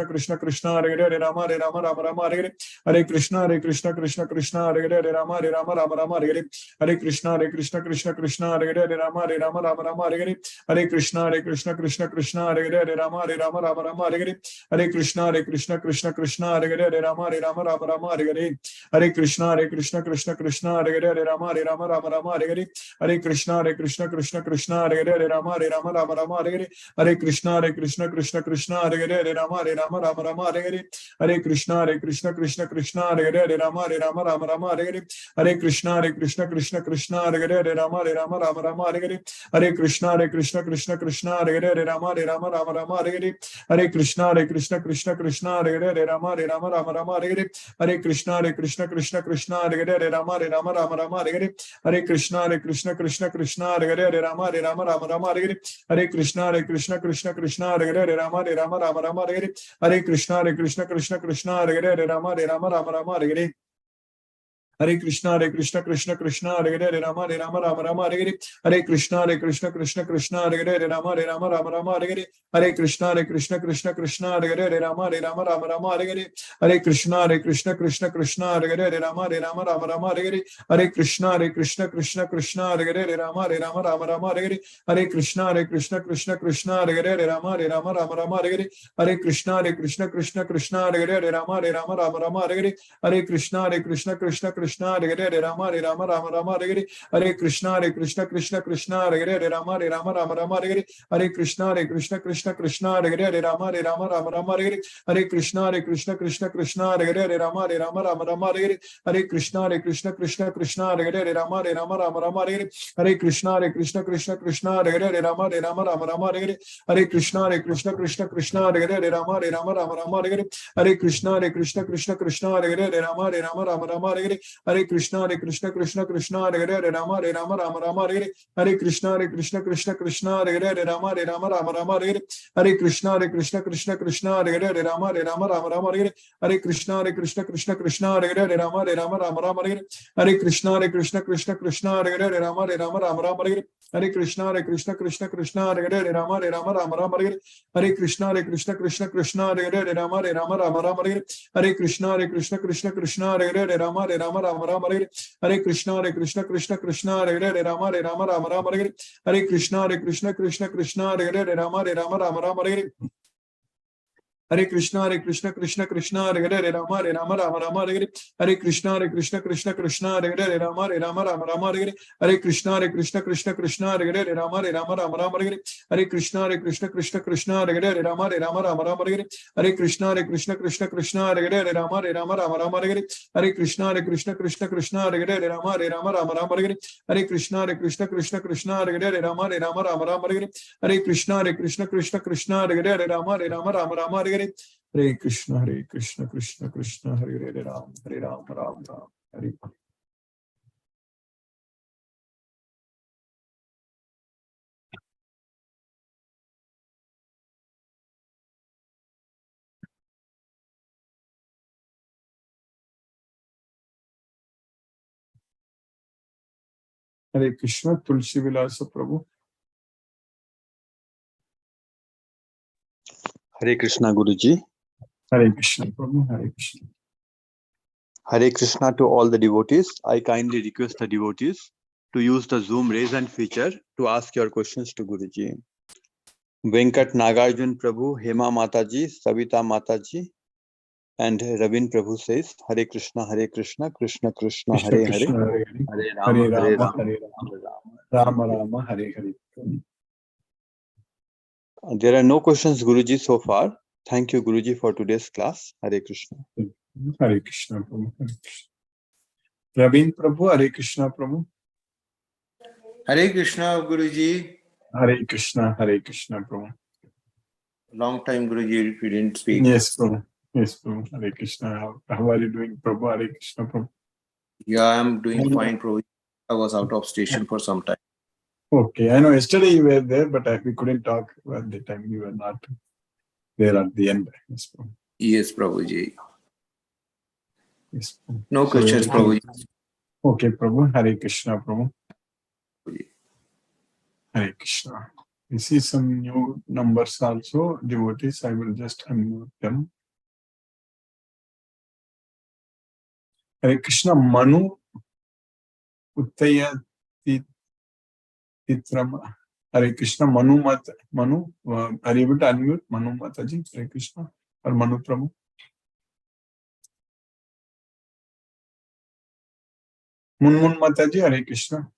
हरे कृष्ण कृष्ण कृष्ण हरे हरे राम राम हरे हरे। हरे कृष्ण कृष्ण कृष्ण हरे हरे राम राम हरे हरे। हरे कृष्ण कृष्ण कृष्ण हरे हरे राम राम हरे हरे। हरे कृष्ण कृष्ण कृष्ण हरे हरे राम राम हरे हरे। हरे कृष्ण कृष्ण कृष्ण हरे हरे राम राम हरे हरे। हरे कृष्ण कृष्ण कृष्ण हरे हरे राम राम हरे हरे। हरे कृष्ण कृष्ण कृष्ण हरे हरे राम राम हरे हरे। हरे कृष्ण कृष्ण कृष्ण हरे हरे राम राम हरे हरे। हरे कृष्ण कृष्ण कृष्ण हरे हरे राम राम हरे हरे। हरे कृष्ण कृष्ण कृष्ण हरे Hare Rama Rama Rama Hare Hare, Hare Krishna Krishna Krishna Hare Hare, Hare Rama Rama Rama Hare Hare, Hare Krishna Krishna Krishna Hare Hare, Hare Rama Rama Hare Hare, Hare Krishna Krishna Krishna Hare Hare, Hare Rama Rama Hare Hare, Hare Krishna Krishna Krishna Hare Hare, Hare Rama Rama Hare Hare, Hare Krishna Krishna Hare Hare, Hare Rama Rama Hare Hare, Hare Krishna Krishna Hare Hare, Hare Rama Rama Hare Hare, Hare Krishna Krishna Hare Hare, Hare Rama Rama Hare Hare, Hare Krishna Krishna Hare Hare, Hare Rama Rama Hare Hare, Hare Krishna Krishna Hare Hare, Hare Rama Rama Hare Hare, Hare Krishna Krishna Hare Hare, Hare Rama Rama Hare Hare, Hare Krishna Krishna Hare Hare, Hare Rama Rama Hare Hare, Hare Krishna Krishna Hare Hare, Hare Rama Rama Hare Hare, Hare Krishna Krishna Hare Hare, Hare Rama Rama Hare Hare, Hare Krishna Krishna Hare Hare, Hare Rama Rama Hare Hare, Hare Krishna Krishna Hare Hare, Hare Rama Rama Hare Hare, Hare Krishna Krishna Hare Hare, Hare Rama Rama Hare Hare, Hare Krishna Krishna Hare Hare, Hare Rama Rama Hare Hare, Hare Krishna Krishna Hare Hare, Hare Rama Rama Hare Hare, Hare Krishna Krishna Hare Hare, Hare Rama Rama Hare Hare, Hare Krishna Krishna Hare Hare, Hare Rama Rama Hare Hare, Hare Krishna Krishna Hare Hare, Hare Rama Rama Hare Hare, Hare Krishna Krishna Hare Hare, Hare Rama Rama Hare Hare, Hare Krishna Krishna Hare Hare, Hare Rama Rama Hare Hare, Hare Krishna Krishna Hare Hare, Hare Rama Rama Hare Hare, Hare Krishna Krishna Hare Hare, Hare Rama Rama Hare Hare, Hare Krishna Krishna Hare Hare, Hare Rama Rama Hare Hare, Hare Krishna Krishna Hare Hare, Hare Rama Rama Hare Hare, Hare Krishna Krishna Hare Hare, Hare Rama Rama Hare Hare, Hare Krishna Krishna Hare Hare, Hare Rama Rama Hare Hare, Hare Krishna Krishna Hare Hare, Hare Rama Rama Hare Hare, Hare Krishna Krishna Hare Hare, Hare Rama Rama Hare Hare, Hare Krishna Krishna Hare Hare, Hare Rama Rama Hare Hare, Hare Krishna Krishna Hare Hare, Hare Rama Rama Hare Hare, Hare Krishna Krishna Hare Hare, Hare Rama Rama Hare Hare, Hare Krishna Krishna Hare Hare, Hare Rama Rama Hare Hare, Hare Krishna Krishna Hare Hare, Hare Rama Rama Hare Hare, Hare Krishna Krishna Hare Hare, Hare Rama Rama Hare Hare, Hare Krishna Krishna Hare Hare, Hare Rama Rama Hare Hare, Hare Krishna Krishna Hare Hare, Hare Rama Rama Hare Hare, Hare Krishna Krishna Hare Hare, Hare Rama Rama Hare Hare, Hare Krishna Krishna Hare Hare, Hare Ram Ram Hare. Hare Krishna, Tulsi Vilasa Prabhu. Hare Krishna Guruji. Hare Krishna Prabhu, Hare Krishna. Hare Krishna to all the devotees. I kindly request the devotees to use the Zoom raise hand feature to ask your questions to Guruji. Venkat Nagarjun Prabhu, Hema Mataji, Savita Mataji, and Ravin Prabhu says, Hare Krishna, Krishna Krishna, Hare Hare, Hare Rama, Hare Rama, Rama Rama, Hare Hare. There are no questions, Guruji, so far. Thank you, Guruji, for today's class. Hare Krishna. Hare Krishna Prabhu, Hare Krishna. Ravin Prabhu, Hare Krishna Prabhu. Hare Krishna Guruji. Hare Krishna Prabhu. Long time Guruji, if you didn't speak. Yes, Prabhu. Yes, Prabhu. Hare Krishna. How are you doing, Prabhu? Hare Krishna Prabhu. Yeah, I'm doing fine, Prabhu. I was out of station for some time. Okay, I know yesterday you were there, but we couldn't talk at the time. You were not there at the end. Yes, Prabhu. Yes, Prabhuji. Yes, Prabhu. No questions, Prabhuji. Okay, Prabhu. Hare Krishna, Prabhu. Prabhuji. Hare Krishna. We see some new numbers also, devotees. I will just unmute them. Hare Krishna. Manu Uttaya Titrama. Hare Krishna. Manu, are you able to unmute Manu Mataji? Hare Krishna. Or Manu Prabhu? Munmun Mataji, Hare Krishna.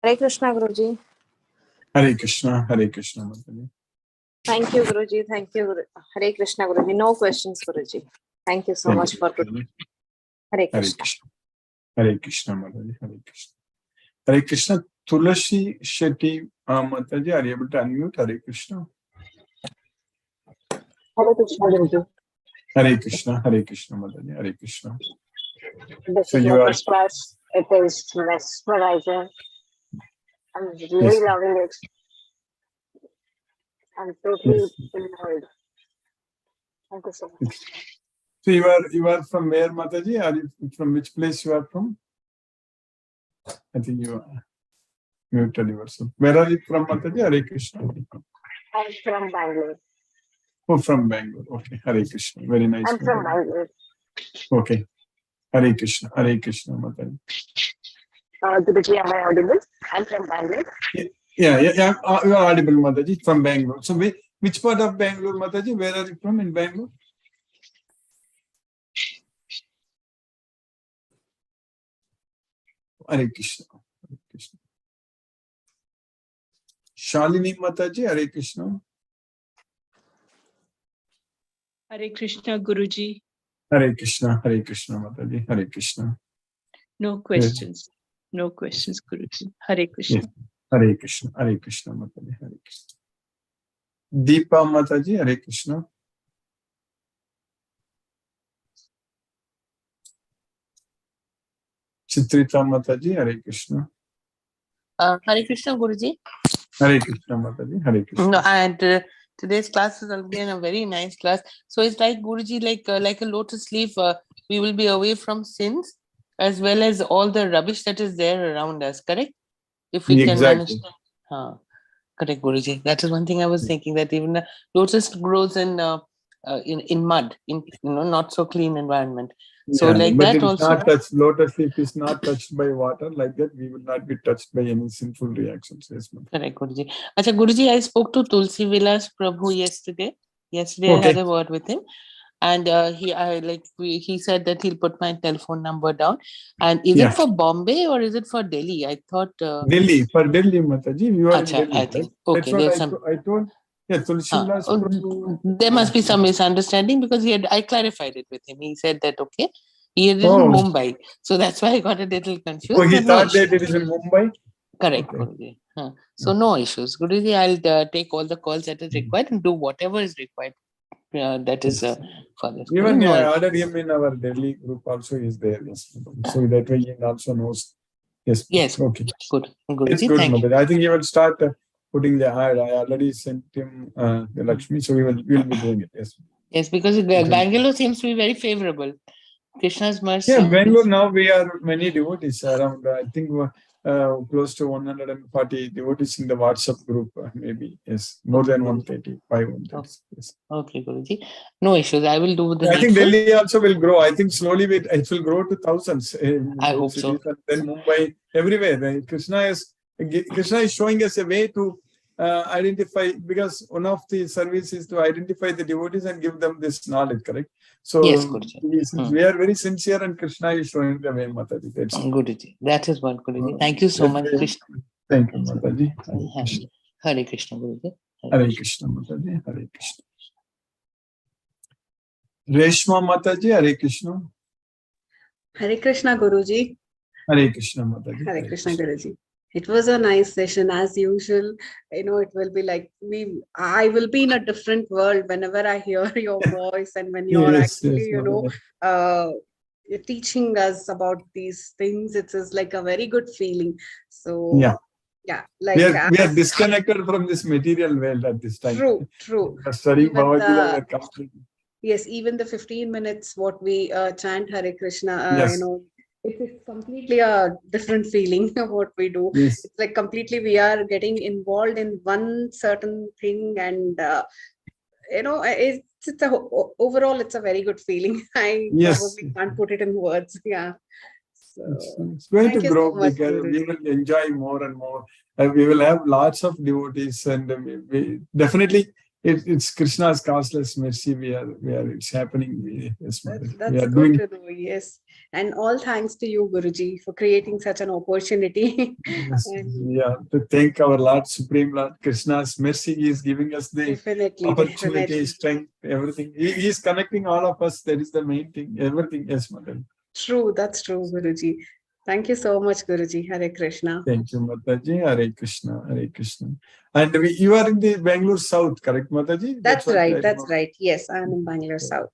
Hare Krishna Guruji. Hare Krishna Mataji. Thank you, Guruji. Thank you, Hare Krishna, Guruji. No questions, Guruji. Thank you so much for today. Hare Krishna. Hare Krishna, Mataji. Hare Krishna. Hare Krishna. Tulasi Shetty Mataji, are you able to unmute? Hare Krishna. Hare Krishna, Guruji. Hare Krishna, Hare Krishna, Mataji. Hare Krishna. This So is you my are. first class. It is mesmerizing. I'm really Yes. loving it. I'm totally involved. Thank you so much. So you are from where, Mataji? Are you from which place you are from? I think you are muted yourself. Where are you from, Mataji? Hare Krishna. I'm from Bangalore. Oh, from Bangalore. Okay. Hare Krishna. Very nice. I'm from Mataji. Bangalore. Okay. Hare Krishna. Hare Krishna, Mataji. Guruji, am I audible? I'm from Bangalore. Yeah. You are audible, Mataji, from Bangalore. So which part of Bangalore, Mataji? Where are you from in Bangalore? Hare Krishna. Hare Krishna. Shalini Mataji, Hare Krishna. Hare Krishna, Guruji. Hare Krishna, Mataji. Hare Krishna. No questions. No questions, Guruji. Hare Krishna. Yes. Hare Krishna, Mataji. Hare Krishna. Deepa Mataji, Hare Krishna. Chitrita Mataji, Hare Krishna. Hare Krishna, Guruji. Hare Krishna, Mataji. Hare Krishna. No, and today's class is again a very nice class. So it's like Guruji, like a lotus leaf. We will be away from sins as well as all the rubbish that is there around us. Correct? If we can manage. Correct, Guruji. That is one thing I was thinking, that even the lotus grows in mud, in not so clean environment. So like but that it is also. not touched. Lotus leaf is not touched by water. Like that, we will not be touched by any sinful reactions. Yes, correct, Guruji. Acha, Guruji, I spoke to Tulsi Vilas Prabhu yesterday. Okay. I had a word with him, and he said that he'll put my telephone number down. And is it for Bombay or is it for Delhi? I thought Delhi, for Delhi, Mataji. You are in Delhi, I think. right? Okay, That's what I told. Yeah, Tulsi Vilas Prabhu. There must be some misunderstanding, because I clarified it with him. He said that okay, he is in Mumbai, so that's why I got a little confused. Oh, he thought that it is in Mumbai. Correct, okay. Guruji. So no issues, Guruji. I'll take all the calls that is required and do whatever is required. That is for this. Even I ordered him in our Delhi group also is there. Yes. So that way he also knows. Yes. Yes. Okay. Good. It's good, Mataji. I think he will start putting the ad. I already sent him the Lakshmi, so we will be doing it. Yes. Yes, because Bangalore seems to be very favorable. Krishna's mercy. Yeah, Bangalore now we are many devotees around. I think close to 140 devotees in the WhatsApp group. Maybe yes, more than 135. 130. Yes. Okay, Guruji. No issues. I will do the. I think Delhi also will grow. I think slowly it will grow to thousands. I hope so. And then Mumbai, everywhere. Krishna is showing us a way to identify, because one of the services is to identify the devotees and give them this knowledge, correct? So yes, Guruji. We are very sincere and Krishna is showing the way, Mataji. Guruji. That is what, Guruji. Thank you so much, Krishna. Thank you, Mataji. Hare Krishna, Guruji. Hare Krishna, Mataji. Hare Krishna. Reshma Mataji, Hare Krishna. Hare Krishna, Guruji. Hare Krishna, Mataji. Hare Krishna, Guruji. It was a nice session as usual. It will be like I will be in a different world whenever I hear your voice, and when you're you're teaching us about these things. It is like a very good feeling. So like we are disconnected from this material world at this time. True. Studying Bhagavad Gita. Yes, even the 15 minutes what we chant Hare Krishna, yes. It is completely a different feeling of what we do. Yes. It's like completely we are getting involved in one certain thing, and overall it's a very good feeling. I probably can't put it in words. Yeah. So, it's going to grow bigger. We will enjoy more and more. We will have lots of devotees, and we definitely it's Krishna's causeless mercy. It's happening. Yes, Mother. We That's are good doing. to know. Yes. And all thanks to you, Guruji, for creating such an opportunity. Yes, And yeah, to thank our Lord, Supreme Lord Krishna's mercy. He is giving us the definitely, opportunity, definitely. strength, everything. He is connecting all of us. That is the main thing. Everything. Yes, Mother. True, that's true, Guruji. Thank you so much, Guruji. Hare Krishna. Thank you, Mataji. Hare Krishna. Hare Krishna. And you are in the Bangalore South, correct, Mataji? That's what right. I That's know. right. Yes, I'm in Bangalore South.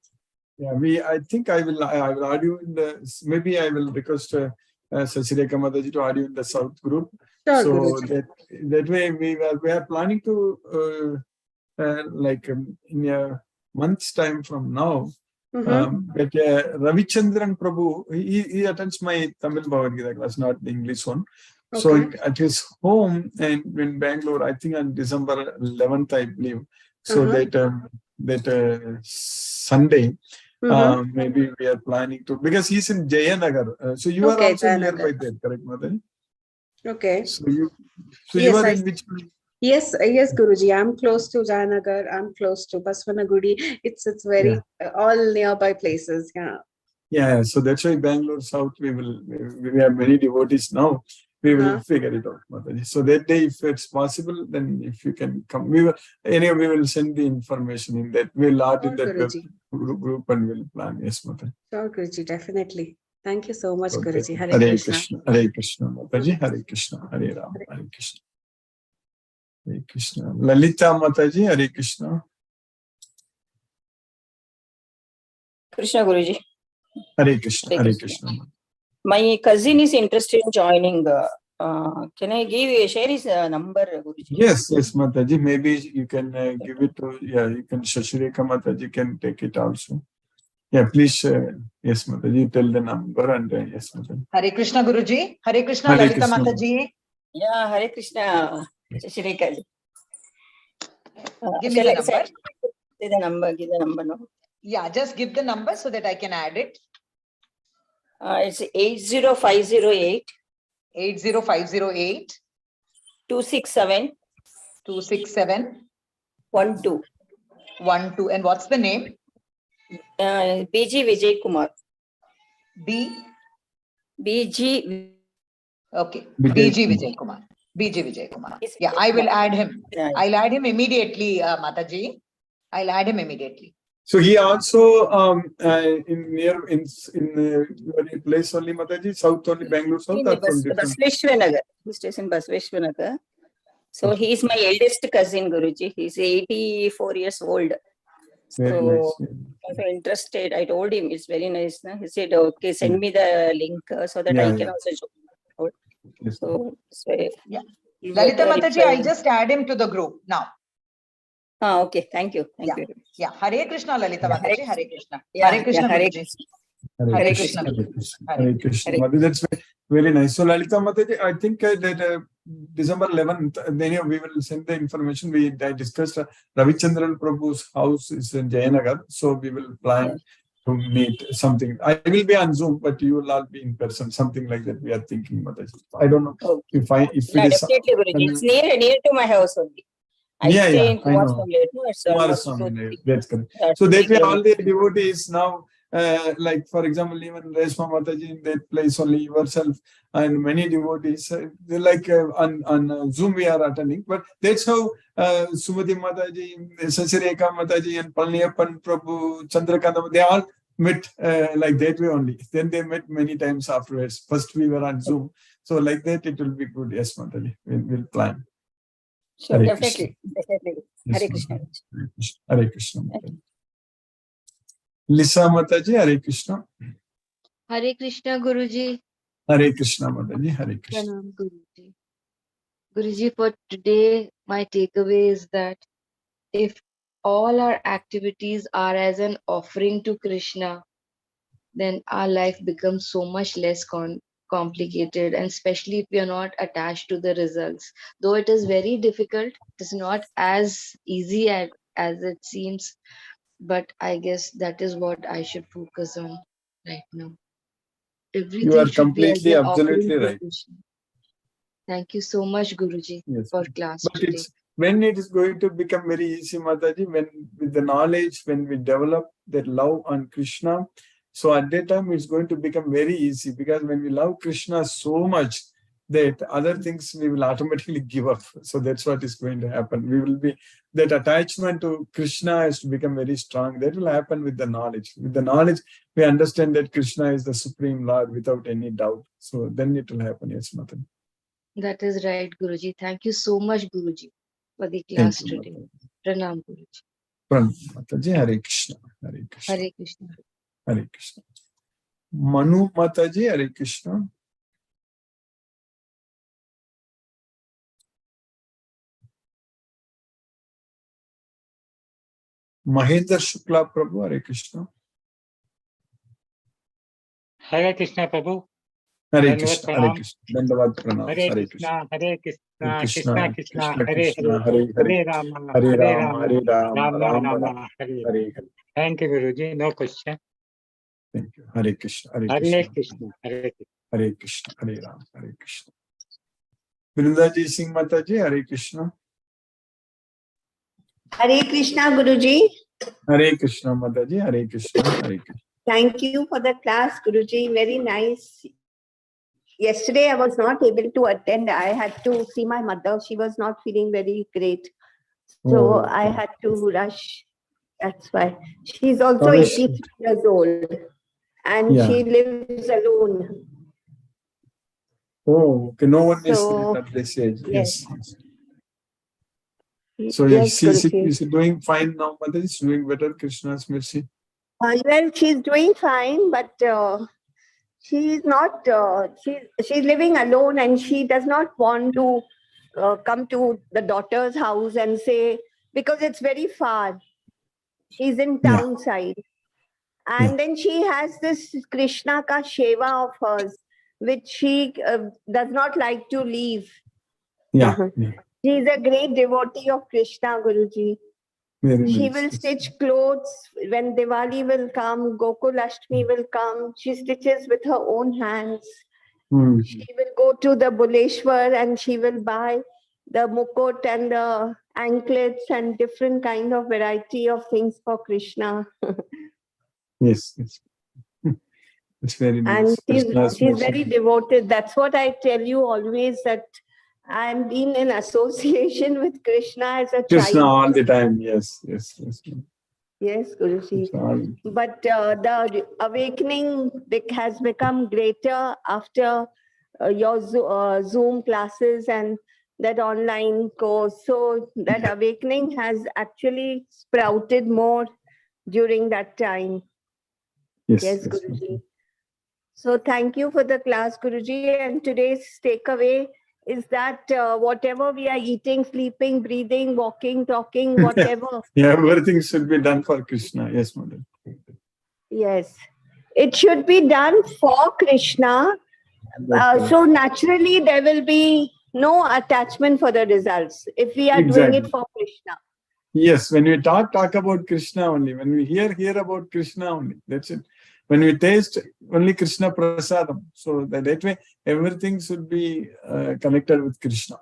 Yeah, I think I will add you in the, maybe I will request Sachireka Mataji to add you in the South group. Sure, So Guruji. that way we are planning to in a month's time from now, but Ravichandran Prabhu, he attends my Tamil Bhagavad Gita class, not the English one. So Okay. at his home and in Bangalore, I think on December 11th, I believe. So that Sunday, maybe we are planning to, because he's in Jayanagar. So you are Okay, also nearby Jayanagar. there, correct, Mother? Okay. So you Yes, are in which? Yes, Guruji. I'm close to Jayanagar. I'm close to Basvanagudi. It's very all nearby places. Yeah. Yeah, so that's why Bangalore South, we have many devotees now. We will figure it out, Mataji. So that day, if it's possible, then if you can come, we will send the information in that. We'll add in that web group and we'll plan. Yes, Mataji. Sure, Guruji, definitely. Thank you so much, So Guruji. Hare Hare Krishna. Krishna, Hare Krishna, Mataji, Hare Krishna, Hare Ram, Hare Krishna. Hare Krishna. Lalita Mataji, Hare Krishna. Krishna Guruji. Hare Krishna, Hare Krishna. My cousin is interested in joining. Can I share his number, Guruji? Yes, Mataji. Maybe you can give it to, you can, Shashireka Mataji can take it also. Yeah, please, yes, Mataji, tell the number and yes, Mataji. Hare Krishna Guruji. Hare Krishna Hare Lalita Krishna. Mataji. Yeah, Hare Krishna, Shashireka. Give me the number. Give the number, no? Yeah, just give the number so that I can add it. It's 80508. 80508. 267. 267. 12. 12. And what's the name? BG Vijay Kumar. BG. Okay. BG Vijay Kumar. BG Vijay Kumar. Yeah, I will add him. Yeah. I'll add him immediately, Mataji. I'll add him immediately. So he also in your place only, Mataji, South only, Bangalore South, or from different? Basveshwanagar. He stays in Basveshwanagar. So he is my eldest cousin, Guruji. He's 84 years old. Very So nice. I'm interested. I told him it's very nice. No? He said, okay, send me the link so that I can also join. Yes. So it's very, Lalita Mataji, I'll just add him to the group now. Okay, thank you. Thank you. Yeah, Hare Krishna, Lalita Mataji, Hare Krishna. Yeah, Hare Krishna, Hare Guruji. Hare Krishna. Hare Krishna. Mataji, that's very nice. So Lalita Mataji, I think that December 11th, then we will send the information. I discussed Ravichandran Prabhu's house is in Jayanagar, so we will plan to meet something. I will be on Zoom, but you will all be in person, something like that. We are thinking, Mataji. I don't know if it is. Definitely, Guruji. It's near to my house only. I stay in Kumaraswamy. That's correct. So that way, all the devotees now, like for example, even Reshma Mataji in that place only, yourself and many devotees, on Zoom we are attending. But that's how Sumati Mataji, Sachireka Mataji, and Palniyappan Prabhu, Chandrakanta, they all met like that way only. Then they met many times afterwards. First we were on Zoom. So like that, it will be good. Yes, Mataji. We'll plan. Sure, definitely. Yes, Hare Krishna. Hare Krishna. Lisa Mataji, Hare Krishna. Hare Krishna, Guruji. Hare Krishna, Mataji, Hare Krishna. Pranam, Guruji. Guruji, for today, my takeaway is that if all our activities are as an offering to Krishna, then our life becomes so much less complicated, and especially if we are not attached to the results. Though it is very difficult, it is not as easy as it seems, but I guess that is what I should focus on right now. Everything You are should be as completely, an offering absolutely to right. Krishna. Thank you so much, Guruji, for class But today. when it is going to become very easy, Mataji, when with the knowledge, when we develop that love on Krishna, so at that time it's going to become very easy, because when we love Krishna so much that other things we will automatically give up. So that's what is going to happen. We will be, that attachment to Krishna has to become very strong. That will happen with the knowledge. With the knowledge, we understand that Krishna is the Supreme Lord without any doubt. So then it will happen. Yes, Mataji. That is right, Guruji. Thank you so much, Guruji, for the class Thank you, today. Mataji. Pranam, Guruji. Pranam, Mataji. Hare Krishna. Hare Krishna. Hare Krishna. Hare Krishna. Manu Mataji, Hare Krishna. Mahendra Shukla Prabhu, Hare Krishna. Hare Krishna Prabhu. Hare Dandavad Krishna, Hare Pranam. Krishna. Dandavad Pranam. Hare Hare Krishna. Krishna, Hare Krishna, Krishna, Krishna Krishna, Krishna, Hare Krishna, Hare, Hare Hare. Hare Rama, Hare Hare Rama, Rama, Hare Rama, Rama Rama Rama, Rama, Hare. Hare Hare. Thank you, Guruji. No question. Thank you. Hare Krishna, Hare Hare Krishna. Krishna, Hare Krishna. Hare Krishna, Hare Rama, Hare Krishna. Vrindaji Singh Mataji, Hare Krishna. Hare Krishna, Guruji. Hare Krishna Mataji, Hare Krishna, Hare Krishna. Thank you for the class, Guruji. Very nice. Yesterday, I was not able to attend. I had to see my mother. She was not feeling very great. So Oh, I had to rush. That's why. She's also how is 83 she? years old and Yeah. she lives alone. Oh, okay. No one is So, at this age. yes. Yes. So Yes, is Guruji. doing fine now, Mataji? Is doing better, Krishna's mercy. Well, she's doing fine, but she's not. She's living alone, and she does not want to come to the daughter's house and say, because it's very far. She's in Yeah. town side, and then she has this Krishna ka Sheva of hers, which she does not like to leave. Yeah. Yeah. She's a great devotee of Krishna, Guruji. Very She nice. will stitch clothes when Diwali will come, Gokul Ashtami will come. She stitches with her own hands. Hmm. She will go to the Buleshwar and she will buy the mukut and the anklets and different kind of variety of things for Krishna. Yes. Yes. It's very And nice. Krishna's she's mercy. very devoted. That's what I tell you always, that I'm been in association with Krishna as a Krishna child. all the time. Yes. Yes. Yes. Yes, Guruji. All- But the awakening has become greater after your Zoom classes and that online course. So that awakening has actually sprouted more during that time. Yes. Yes, Yes. Guruji. So thank you for the class, Guruji. And today's takeaway is that whatever we are eating, sleeping, breathing, walking, talking, whatever. Yeah, everything should be done for Krishna. Yes, Mother. Yes, it should be done for Krishna. So naturally, there will be no attachment for the results if we are doing it Exactly. for Krishna. Yes, when we talk about Krishna only. When we hear about Krishna only. That's it. When we taste only Krishna Prasadam. So that way, everything should be connected with Krishna.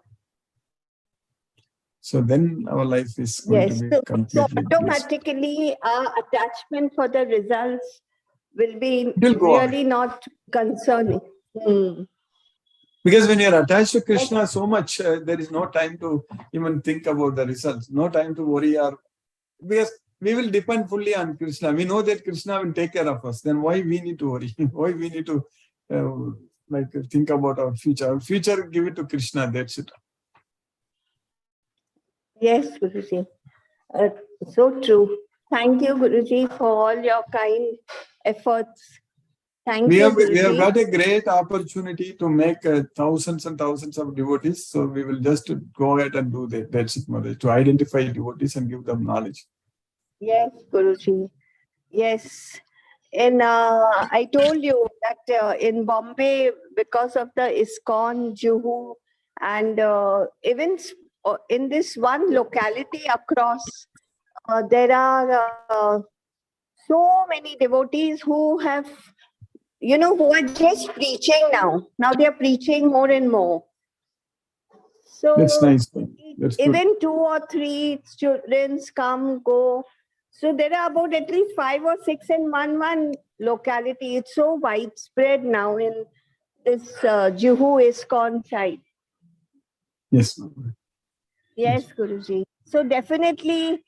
So then our life is going Yes, to be so completely blissful. automatically our attachment for the results will be It will go away. really not concerning. Because when you're attached to Krishna so much, there is no time to even think about the results. No time to worry, or because we will depend fully on Krishna. We know that Krishna will take care of us. Then why we need to worry? Why we need to think about our future? Our future, give it to Krishna. That's it. Yes, Guruji. So true. Thank you, Guruji, for all your kind efforts. Thank We you, have Guruji. got a great opportunity to make thousands and thousands of devotees. So we will just go ahead and do that. That's it, Mother. To identify devotees and give them knowledge. Yes, Guruji. Yes. And I told you that in Bombay, because of the ISKCON, Juhu, and even in this one locality across, there are so many devotees who have, who are just preaching now. Now they are preaching more and more. So That's nice. That's good. even 2 or 3 students come, go. So there are about at least 5 or 6 in one locality. It's so widespread now in this Juhu ISKCON side. Yes. Yes, Guruji. So definitely,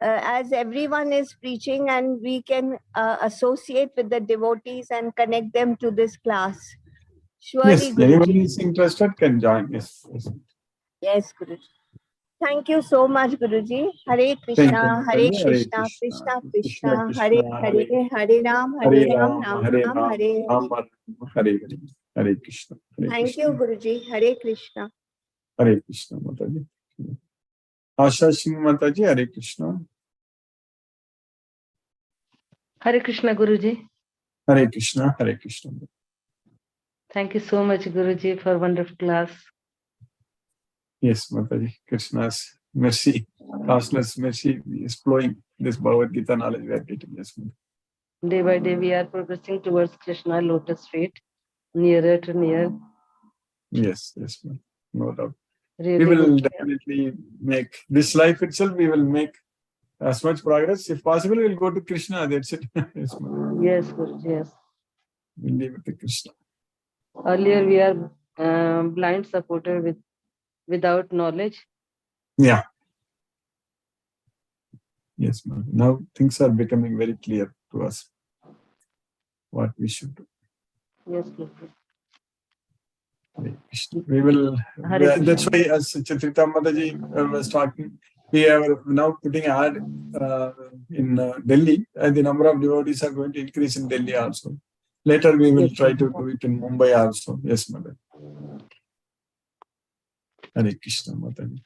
as everyone is preaching and we can associate with the devotees and connect them to this class. Surely, Yes, anyone Guruji. is interested can join. Yes. Yes. Yes, Guruji. Thank you so much, Guruji. Hare Thank you, Krishna, Hare Mataji. Hare Krishna, Krishna, Krishna Krishna Krishna, Hare Krishna, Hare, Hare Ram, Hare Ram, Ram, Ram Hare Ram, Ram, Hare Ram Hare. Ram, Hare Hare, Hare Krishna, Hare Thank Krishna, you, Guruji. Hare Krishna. Hare Krishna, Mataji. Asha Singh Mataji, Hare Krishna, Hare Krishna Guruji. Hare Krishna, Hare Krishna. Thank you so much Guruji for wonderful class. Yes, Mataji, Krishna's mercy, classless mercy is flowing. This Bhagavad Gita knowledge we are getting. Yes, Mataji. Day by day we are progressing towards Krishna lotus feet, nearer to near. Yes, yes, ma'am. No doubt. Really We will good. definitely make this life itself. We will make as much progress. If possible, we'll go to Krishna. That's it. Yes, ma'am. Yes, Guruji, yes. We'll leave it to Krishna. Earlier we are blind supporter without knowledge. Yeah. Yes, ma'am. Now things are becoming very clear to us. What we should do. Yes, Guruji. Hare Krishna. We will. Hare That's Krishna. why, as Chitrita Mataji was talking, we are now putting ad in Delhi, and the number of devotees are going to increase in Delhi also. Later, we will try to do it in Mumbai also. Yes, Mother. Hare Krishna, Mataji.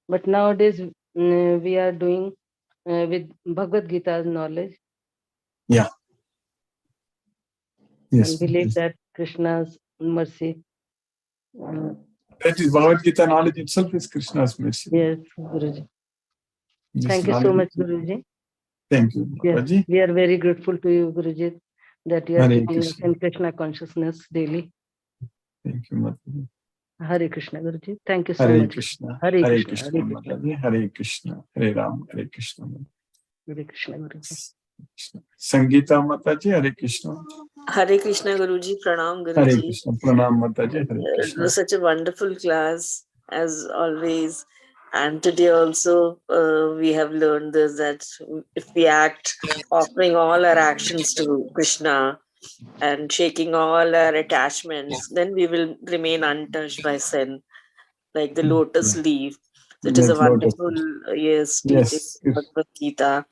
But nowadays we are doing with Bhagavad Gita's knowledge. Yeah. Yes. And believe Yes. that Krishna's mercy. That is Bhagavad Gita knowledge itself is Krishna's mercy. Yes, Guruji. This Thank you so knowledge much, Guruji. Thank you, Yes, Mataji. we are very grateful to you, Guruji, that you are Hare keeping us Krishna. in Krishna consciousness daily. Thank you, Mataji. Hare Krishna, Guruji. Thank you so Hare much. Krishna. Hare Hare Krishna. Krishna, Hare Krishna. Mataji. Hare Krishna. Hare Ram. Hare Krishna. Hare Krishna, Guruji. Sangeeta Mataji. Hare Krishna. Hare Krishna Guruji, Pranam Hare Guruji. Krishna. Pranam Mataji. Hare It Krishna. was such a wonderful class as always. And today also we have learned this, that if we act offering all our actions to Krishna and shaking all our attachments, then we will remain untouched by sin, like the lotus leaf. So it is a Like lotus. wonderful, yes, teaching Yes. of Bhagavad Gita.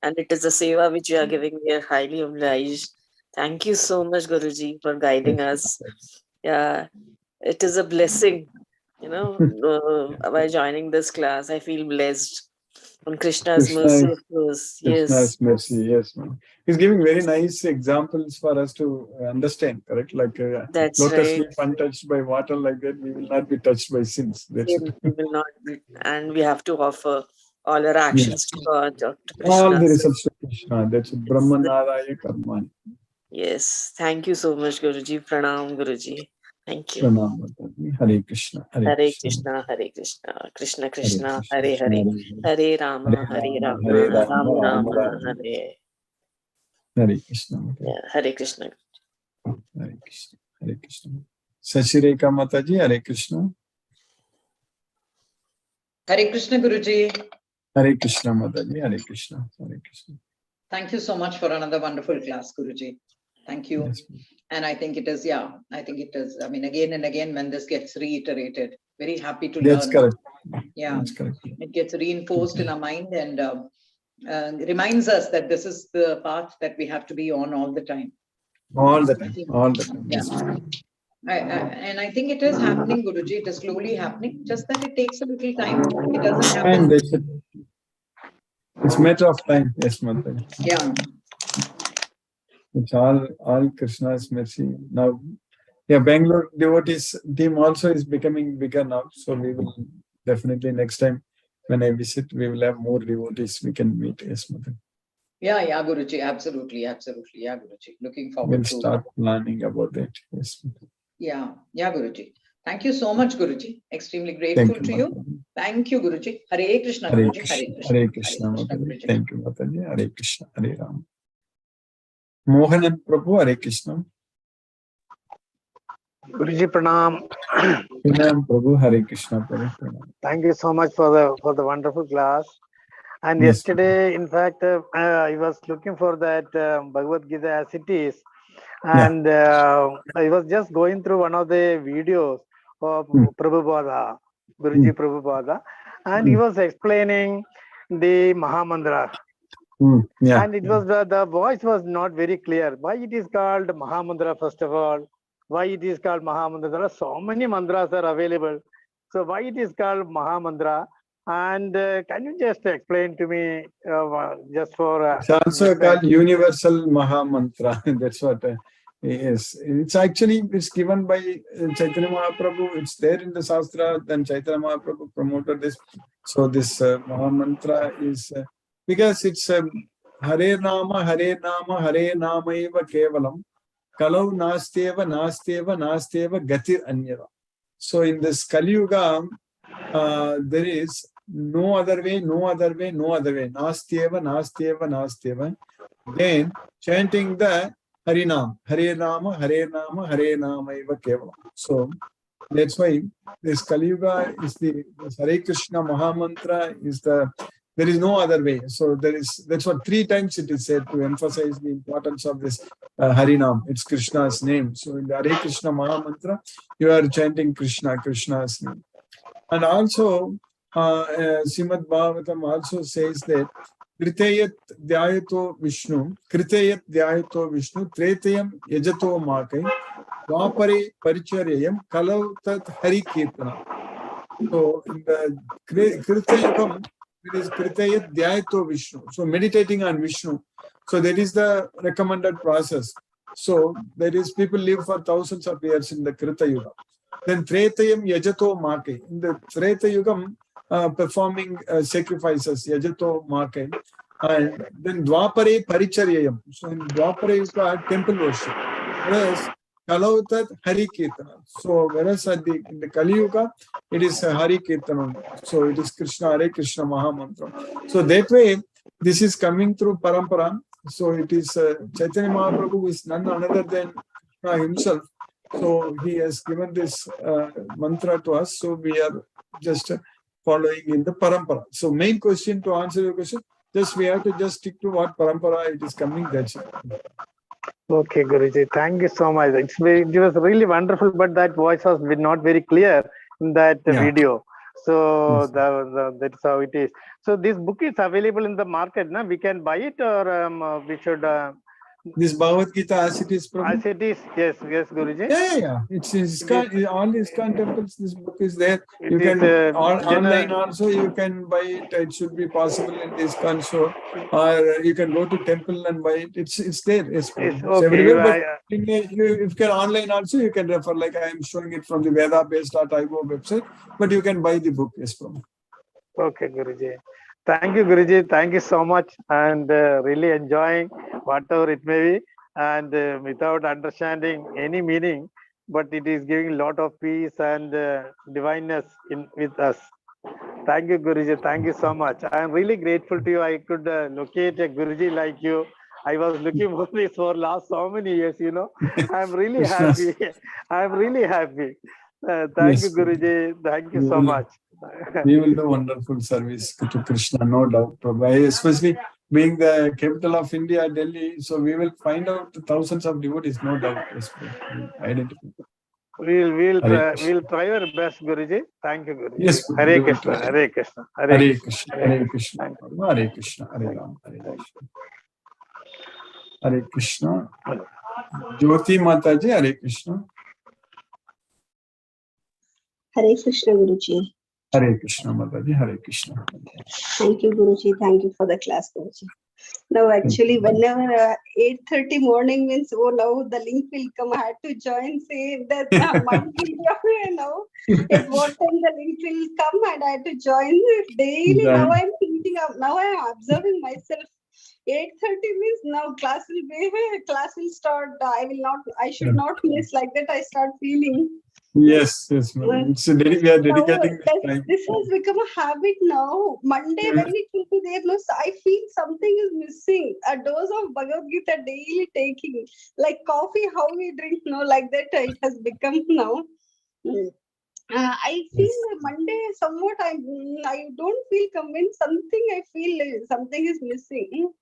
And it is a seva which you are giving. We are highly obliged. Thank you so much, Guruji, for guiding us. Yeah, it is a blessing, by joining this class. I feel blessed. On Krishna's mercy, of course. Yes. Krishna's mercy, yes, ma'am. He's giving very nice examples for us to understand, correct? Like That's lotus right. leaf untouched by water, like that, we will not be touched by sins. That's it. We will not be, and we have to offer all our actions to God, or to All Krishna. the results to Krishna. That's it. Brahmanaraya Karmani. Yes. Thank you so much, Guruji. Pranam, Guruji. Thank you. Pranam Mataji. Hare Krishna. Hare Hare Krishna. Krishna, Hare Krishna, Krishna Hare Krishna, Krishna. Hare Hare, Hare Rama, Hare Rama, Hare Rama, Rama Rama Rama, Rama. Hare. Hare Krishna. Mataji. Yeah, Hare Krishna. Hare Krishna. Hare Krishna. Sachireka Mataji. Hare Krishna. Hare Krishna Guruji. Hare Krishna Mataji. Hare Krishna. Hare Krishna. Thank you so much for another wonderful class, Guruji. Thank you. Yes. And I think it is, I think it is. I mean, again and again, when this gets reiterated, very happy to That's learn. correct. Yeah, That's correct. it gets reinforced in our mind and reminds us that this is the path that we have to be on all the time. All the time. All the time. Yeah. Yes. And I think it is happening, Guruji. It is slowly happening, just that it takes a little time. It doesn't happen. And it's a matter of time. Yes, Mataji. Yeah. It's all Krishna's mercy. Now, yeah, Bangalore devotees team also is becoming bigger now. So we will definitely next time when I visit, we will have more devotees we can meet. Yes, Mataji. Yeah, Guruji. Absolutely, absolutely. Yeah, Guruji. Looking forward We'll to. start planning about that. Yes. Yeah, Guruji. Thank you so much, Guruji. Extremely Thank grateful you, to you. Mataji. Thank you, Guruji. Hare Krishna, Hare Guruji. Krishna, Hare Krishna. Hare Krishna, Hare Krishna, Mataji. Guruji. Thank you, Mataji. Hare Krishna, Hare Ram. Mohanan Prabhu, Hare Krishna. Guruji Pranam. Pranam Prabhu, Hare Krishna, Prabhu. Pranam. Thank you so much for the wonderful class. And Yes, yesterday, in fact, I was looking for that Bhagavad Gita as it is, Yeah. and I was just going through one of the videos of Prabhupada, Guruji Prabhupada, and he was explaining the Mahamantra. Yeah. And it was the voice was not very clear. Why it is called Mahamantra, first of all? Why it is called Mahamantra? There are so many mantras are available. So why it is called Mahamantra? And can you just explain to me just for It's also called Universal Maha Mantra. That's what is. It's actually it's given by Chaitanya Mahaprabhu. It's there in the Shastra. Then Chaitanya Mahaprabhu promoted this. So this Maha Mantra is because it's Hare Nama, Hare Nama, Hare Nama eva Kevalam. Kalau nasteva, nasteva, nasteva, gatir anyava. So in this Kali Yuga, there is no other way, no other way, no other way. Nasteva, nasteva, nasteva. Then chanting the Harinam, Hare Nama, Hare Nama, Hare Nama eva Kevalam. So that's why this Kali Yuga is this Hare Krishna Mahamantra is there is no other way. So that's what 3 times it is said to emphasize the importance of this Harinam. It's Krishna's name. So in the Hare Krishna Mahamantra, you are chanting Krishna's name. And also, Srimad Bhagavatam also says that Kritayat Dhyayato Vishnu, Tretayam Yajato Makai, Dwapare Paricharyam, Kalau Tat Hari Kirtana. So in the Kritayam, it is Kritayat Dhyayato Vishnu. So meditating on Vishnu. So that is the recommended process. So that is people live for thousands of years in the Krita Yuga. Then Tretayam Yajato Make. In the Treta Yugam, performing sacrifices, Yajato Make. And then Dwapare Paricharyayam. So in Dwapare Yuga, temple worship. Whereas Kalautat Hari Kirtana. So whereas in the Kali Yuga, it is Hari Kirtana. So it is Krishna, Hare Krishna Mahamantra. So that way, this is coming through Parampara. So it is Chaitanya Mahaprabhu is none other than Krishna himself. So he has given this mantra to us. So we are just following in the Parampara. So main question to answer your question, just we have to just stick to what Parampara it is coming. That's it. Okay, Guruji, thank you so much. It was really wonderful, but that voice was not very clear in that video. So that's how it is. So this book is available in the market, na? We can buy it, or we should. This Bhagavad Gita as it is, Prabhu? As it is, yes, Guruji. Yeah. It's ISKCON, all ISKCON temples. This book is there. You It can is, online also. You can buy it. It should be possible in the ISKCON store, or you can go to temple and buy it. It's there. Yes, Prabhu. It's okay. everywhere. But if you can online also, you can refer. Like I am showing it from the vedabase.io website. But you can buy the book. Yes, Prabhu. Okay, Guruji. Thank you, Guruji. Thank you so much, and really enjoying whatever it may be, and without understanding any meaning, but it is giving a lot of peace and divineness with us. Thank you, Guruji. Thank you so much. I am really grateful to you. I could locate a Guruji like you. I was looking for this for last so many years, you know. I'm really happy. I'm really happy. Thank you, Guruji. Thank you so much. We will do wonderful service to Krishna, no doubt. Especially being the capital of India, Delhi, so we will find out thousands of devotees, no doubt. Identify. We'll try our best, Guruji. Thank you, Guruji. Yes, Hare Krishna, Hare Krishna, Hare Krishna, Hare Krishna, Hare Krishna, Hare Ram, Hare Krishna. Hare Krishna. Jyoti Mataji, Hare Krishna. Hare Krishna, Guruji. Hare Krishna, Mataji, Hare Krishna. Thank you, Guruji. Thank you for the class, Guruji. Now, actually, whenever 8:30 morning means, oh, now the link will come. I had to join, say that mind will now. At what time the link will come, and I had to join daily. Now I'm thinking of, now I'm observing myself. 8:30 means now class will start. I should not miss like that. I start feeling. Yes, yes, madam. It's we are Now dedicating this time. this has become a habit now. Monday when it will be there, no, I feel something is missing. A dose of Bhagavad Gita daily taking, like coffee, how we drink, no, like that it has become now. I feel Monday somewhat. I don't feel convinced. Something I feel something is missing.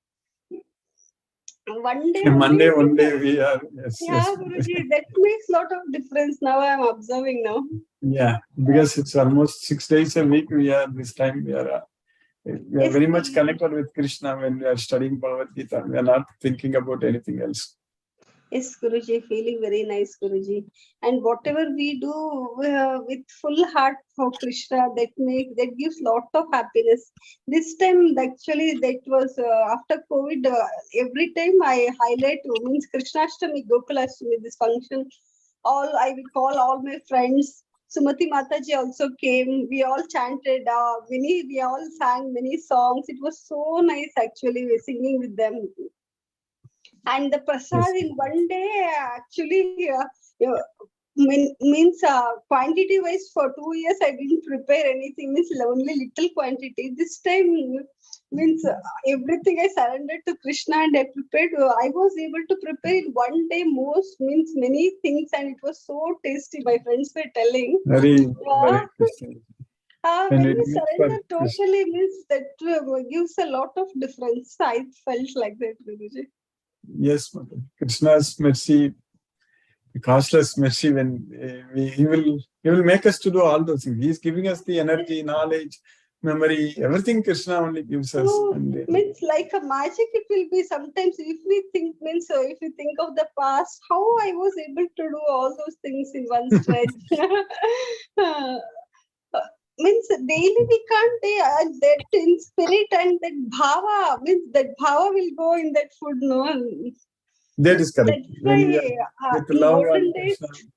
One day only. One day we are. Yes, Yeah, yes. Guruji, that makes a lot of difference. Now I am observing now. Yeah, because it's almost 6 days a week. We are this time. We are Yes, very much connected with Krishna when we are studying Bhagavad Gita. We are not thinking about anything else. Yes, Guruji, feeling very nice, Guruji. And whatever we do with full heart for Krishna, that gives lot of happiness. This time, actually, that was after COVID. Every time I highlight means Krishnashtami, Gokulashtami, this function. I will call all my friends. Sumati Mataji also came. We all chanted. We all sang many songs. It was so nice, actually, singing with them. And the prasad in one day actually means quantity wise for 2 years I didn't prepare anything, means only little quantity. This time means everything I surrendered to Krishna and I prepared. I was able to prepare in one day most means many things and it was so tasty. My friends were telling. Very When when we it means for surrender totally means that gives a lot of difference. I felt like that, Guruji. yes, mother. Krishna's mercy, costless mercy. When he will make us to do all those things. He is giving us the energy, knowledge, memory, everything. Krishna only gives us. Means like a magic. It will be sometimes if we think means if we think of the past, how I was able to do all those things in one stretch. Means daily we can't that in spirit and that bhava means that bhava will go in that food, no. That is correct. That's When we why are with in love olden and days Krishna.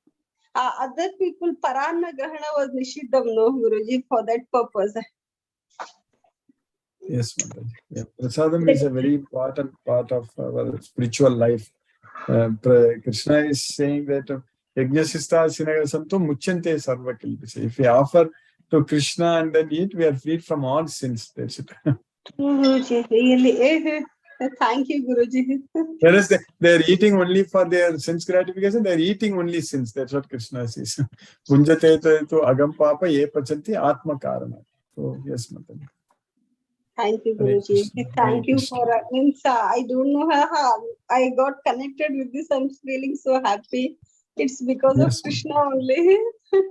other people parana grahana was nishiddham, no, Guruji, for that purpose. Yes, Mataji. Yeah, prasadam is a very important part of our spiritual life. Krishna is saying that Yajnasista Sinagasanto Muchante Sarva Kilpisa. If we offer to Krishna and then eat, we are freed from all sins. That's it. Guruji, really. Thank you, Guruji. Whereas they are eating only for their sense gratification, they are eating only sins. That's what Krishna says. Punjate to agam papa ye pachanti atma karana. So, yes, Mataji. Thank you, Hare Guruji. Krishna, Thank Hare you for means I don't know how I got connected with this. I'm feeling so happy. It's because of Yes, Krishna only. it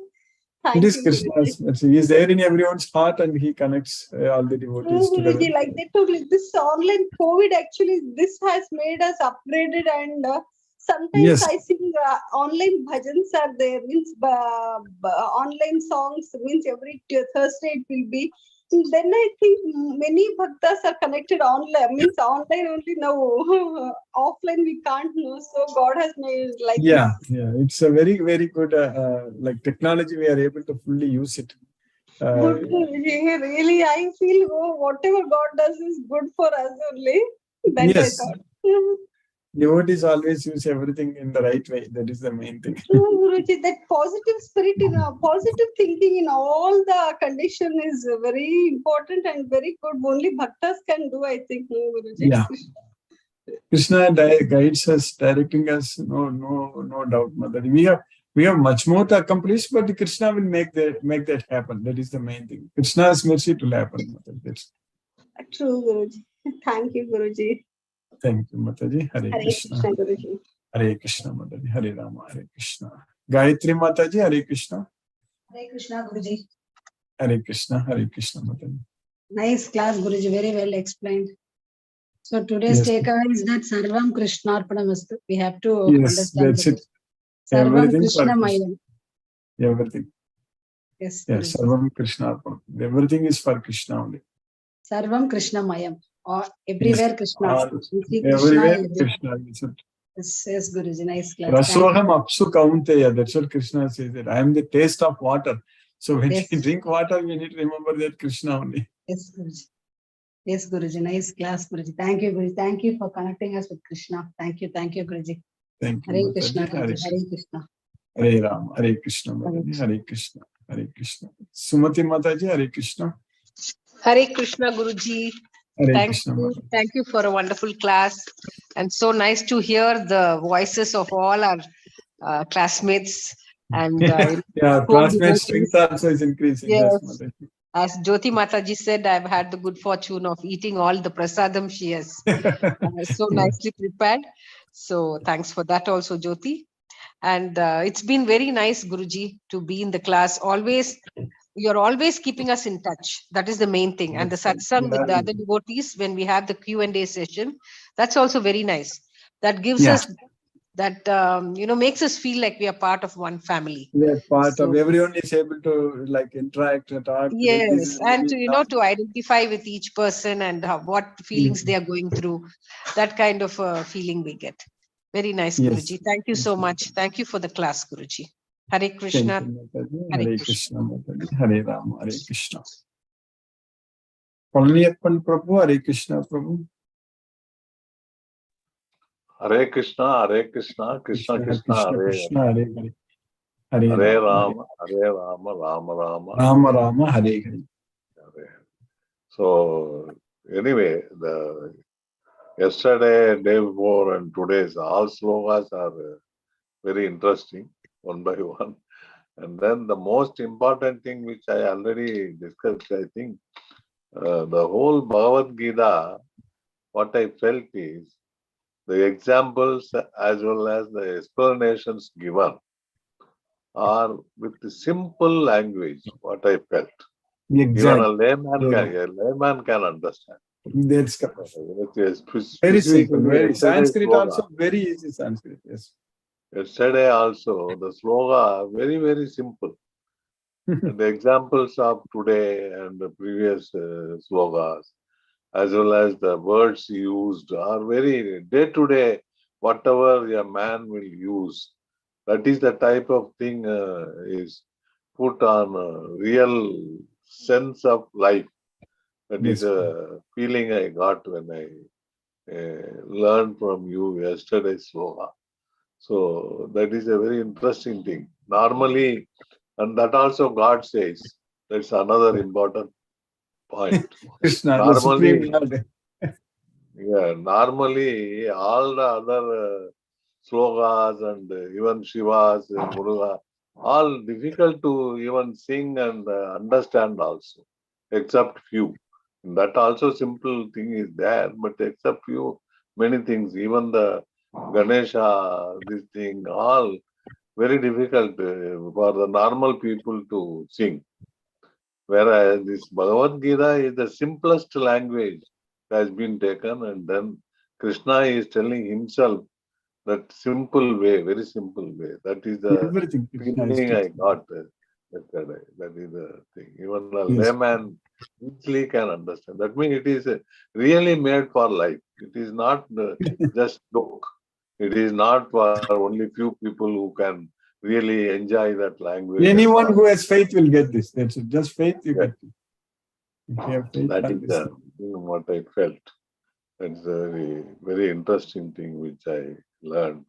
Thank is you, Guruji. Krishna's mercy. He is there in everyone's heart and he connects all the devotees True, together. Guruji. Like that totally. This online COVID actually this has made us upgraded and sometimes Yes. I sing online bhajans are there means online songs means every Thursday it will be. Then I think many bhaktas are connected online means online only now. Offline we can't know. So God has made like Yeah, it's a very, very good like technology. We are able to fully use it. good. Really, I feel whatever God does is good for us only. That I Yes, thought. devotees always use everything in the right way. That is the main thing. True, Guruji, that positive spirit in positive thinking in all the condition is very important and very good. Only bhaktas can do, I think, no, Guruji. Yeah, Krishna guides us, directing us. No doubt, Mother. We have much more to accomplish, but Krishna will make that happen. That is the main thing. Krishna's mercy to happen, Mother. That's True, Guruji. Thank you, Guruji. Thank you, Mataji. Hare Hare Krishna. Krishna, Guruji. Hare Krishna, Mataji. Hare Rama, Hare Krishna. Gayatri Mataji, Hare Krishna. Hare Krishna, Guruji. Hare Krishna, Mataji. Nice class, Guruji. Very well explained. So today's Yes. takeaway is that Sarvam Krishnarpanamastu. We have to Yes, understand that's that. it. Sarvam Everything for Krishna Krishna. Mayam. Everything. Yes, Yes, Guruji. Sarvam Krishna. Everything is for Krishna only. Sarvam Krishna Mayam. Or everywhere Yes, Krishna. all, We see everywhere Krishna. Krishna. Is it. Yes, Guruji. Nice class. Thank you. Rasoham apsu kaunteya. That's what Krishna says. That I am the taste of water. So when Yes. we drink water, we need to remember that Krishna only. Yes, Guruji. Yes, Guruji. Nice class, Guruji. Thank you, Guruji. Thank you for connecting us with Krishna. Thank you, Guruji. Thank you, Hare Mataji. Krishna, Hare Guruji. Hare Krishna. Hare Ram, Hare Krishna, Mataji, Hare Krishna, Hare Krishna. Sumati Mataji, Hare Krishna. Hare Krishna, Guruji. Hare Krishna, Mataji. Thank you for a wonderful class. And so nice to hear the voices of all our classmates. And yeah, classmates' strength also is increasing. Yes. Yes, Mataji. As Jyoti Mataji said, I've had the good fortune of eating all the prasadam she has so nicely prepared. So thanks for that also, Jyoti. And it's been very nice, Guruji, to be in the class. Always, you're always keeping us in touch. That is the main thing. And the satsang with the other devotees, when we have the Q&A session, that's also very nice. That gives us that, makes us feel like we are part of one family. We are part of, everyone is able to like interact and talk. Yes, and to, to identify with each person and what feelings they are going through. That kind of feeling we get. Very nice, Guruji. Thank you so much. Thank you for the class, Guruji. Hare Krishna. Hare Krishna, Mataji. Hare Ram, Hare Krishna. Palniyappan Prabhu, Hare Krishna, Prabhu. Hare Krishna, Hare Krishna, Krishna Krishna, Hare Hare. Hare Rama, Hare Rama, Rama Rama, Rama Rama, Hare Hare. So anyway, yesterday, day before, and today's all slokas are very interesting, one by one. And then the most important thing which I already discussed, I think, the whole Bhagavad Gita, what I felt is the examples as well as the explanations given are with the simple language, what I felt. Exactly. Even a layman can understand. That's correct. Very simple, very Sanskrit also very easy Sanskrit. Yes. Yesterday also the sloka very, very simple. And the examples of today and the previous slokas, as well as the words used, are very day to day. Whatever a man will use, that is the type of thing is put on a real sense of life. That is a feeling I got when I learned from you yesterday's sloka. So that is a very interesting thing. Normally, and that also God says, that's another important point. Krishna, Normally, normally all the other slokas and even Shivas, Muruga, all difficult to even sing and understand also, except few. That also simple thing is there, but except few, many things, even the Ganesha, this thing, all very difficult for the normal people to sing. Whereas this Bhagavad Gita is the simplest language that has been taken, and then Krishna is telling himself that simple way, very simple way. That is the feeling I got yesterday. That is the thing. Even a layman easily can understand. That means it is really made for life. It is not just joke. It is not for only few people who can really enjoy that language. Anyone who has faith will get this. That's it. Just faith, you get it. If you have faith, that is what I felt. That's a very, very interesting thing which I learned.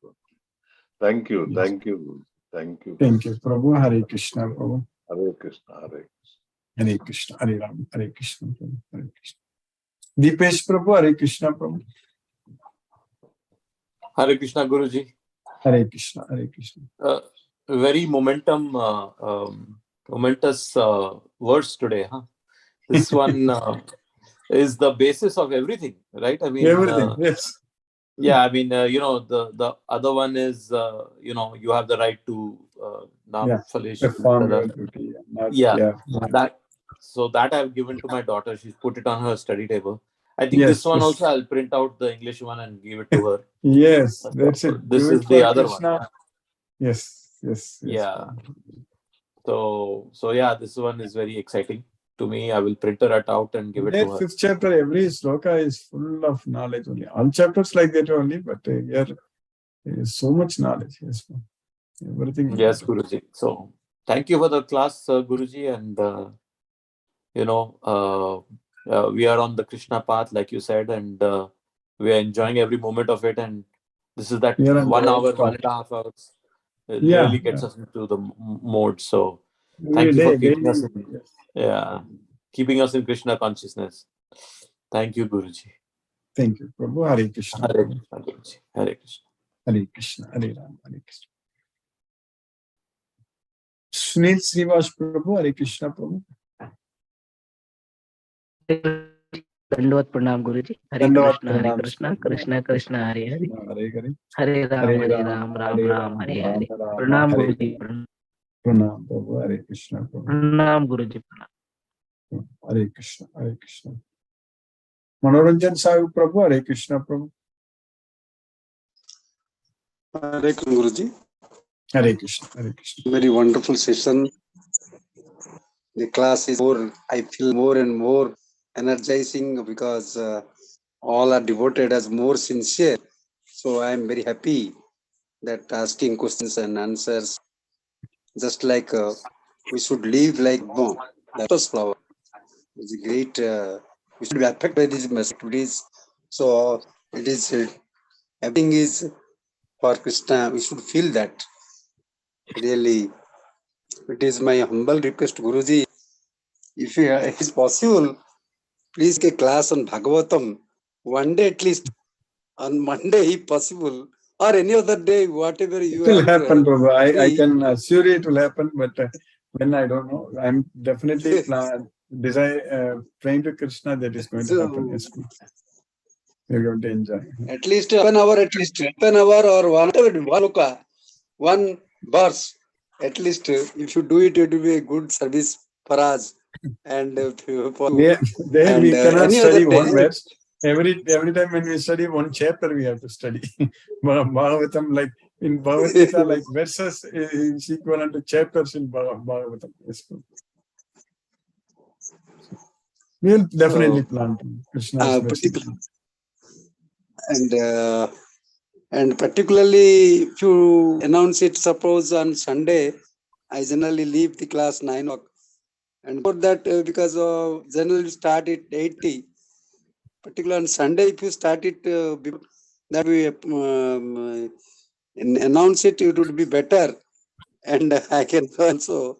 Thank you, thank you, thank you. Thank you, Prabhu. Hare Krishna, Prabhu. Hare Krishna, Hare Krishna. Hare Krishna, Hare Ram, Hare Krishna, Prabhu. Hare Krishna. Deepesh Prabhu, Hare Krishna, Prabhu. Hare Krishna, Guruji. Hare Krishna, Hare Krishna. Very momentous words today, huh? This one is the basis of everything, right? I mean, everything, yes. Yeah, I mean, the other one is, you have the right to perform your duty. So that I've given to my daughter. She's put it on her study table. I think this one also I'll print out the English one and give it to her. Yes, that's it. This is the other one. Yes. Yeah. So yeah, this one is very exciting to me. I will print it out and give it to her. 5th chapter, every sloka is full of knowledge only. All chapters like that only, but here there is so much knowledge. Yes, everything. Yes, Guruji. So thank you for the class, Guruji, and we are on the Krishna path, like you said, and we are enjoying every moment of it. And this is that 1 hour, 1.5 hours It Yeah, really gets us into the mode. So Every thank you for day, keeping us daily. in, keeping us in Krishna consciousness. Thank you, Guruji. Thank you, Prabhu. Hare Krishna. Hare Prabhu. Krishna, Guruji. Hare Krishna. Hare Krishna. Hare Ram. Hare Krishna. Sunil Srivas Prabhu. Hare Krishna, Prabhu. Dandavad Pranam Guruji. Hare Dandavad Krishna, Hare Pranam. Krishna, Krishna Krishna, Hare Hare. Hare Hare. Hare Ram, Hare Hare Ram. Ram, Ram Hare Ram, Ram. Hare Ram Hare. Ram. Pranam Hare Guruji. Pranam, Prabhu. Hare Krishna, Prabhu. Pranam Guruji. Hare Krishna. Hare Krishna. Manoranjan Sahu Prabhu. Hare Krishna, Prabhu. Hare Krishna, Guruji. Hare Krishna. Hare Krishna. Very wonderful session. The class is more, I feel more and more energizing because all are devoted as more sincere. So I am very happy that asking questions and answers, just like we should live like the lotus flower. It's a great, we should be affected by these activities. So it is, everything is for Krishna. We should feel that. Really, it is my humble request, Guruji, if it is possible, please take a class on Bhagavatam, one day at least, on Monday if possible, or any other day, whatever It you will are happen, Prabhu. I free. can assure you it will happen, but when I don't know, I'm definitely praying to Krishna that is going to happen. Yes, we're going to enjoy. At least 1 hour, or one verse. At least if you do it, it will be a good service for us. And for you. There we cannot any study other day, one verse. Every time when we study one chapter, we have to study. Bhagavatam, like in Bhagavad Gita, like verses is equivalent to chapters in Bhagavatam. Yes. We'll definitely plan to Krishna's mercy. And particularly if you announce it, suppose on Sunday, I generally leave the class 9 o'clock. And for that, because generally start at 80, particularly on Sunday, if you start it, that we announce it, it would be better. And I can also,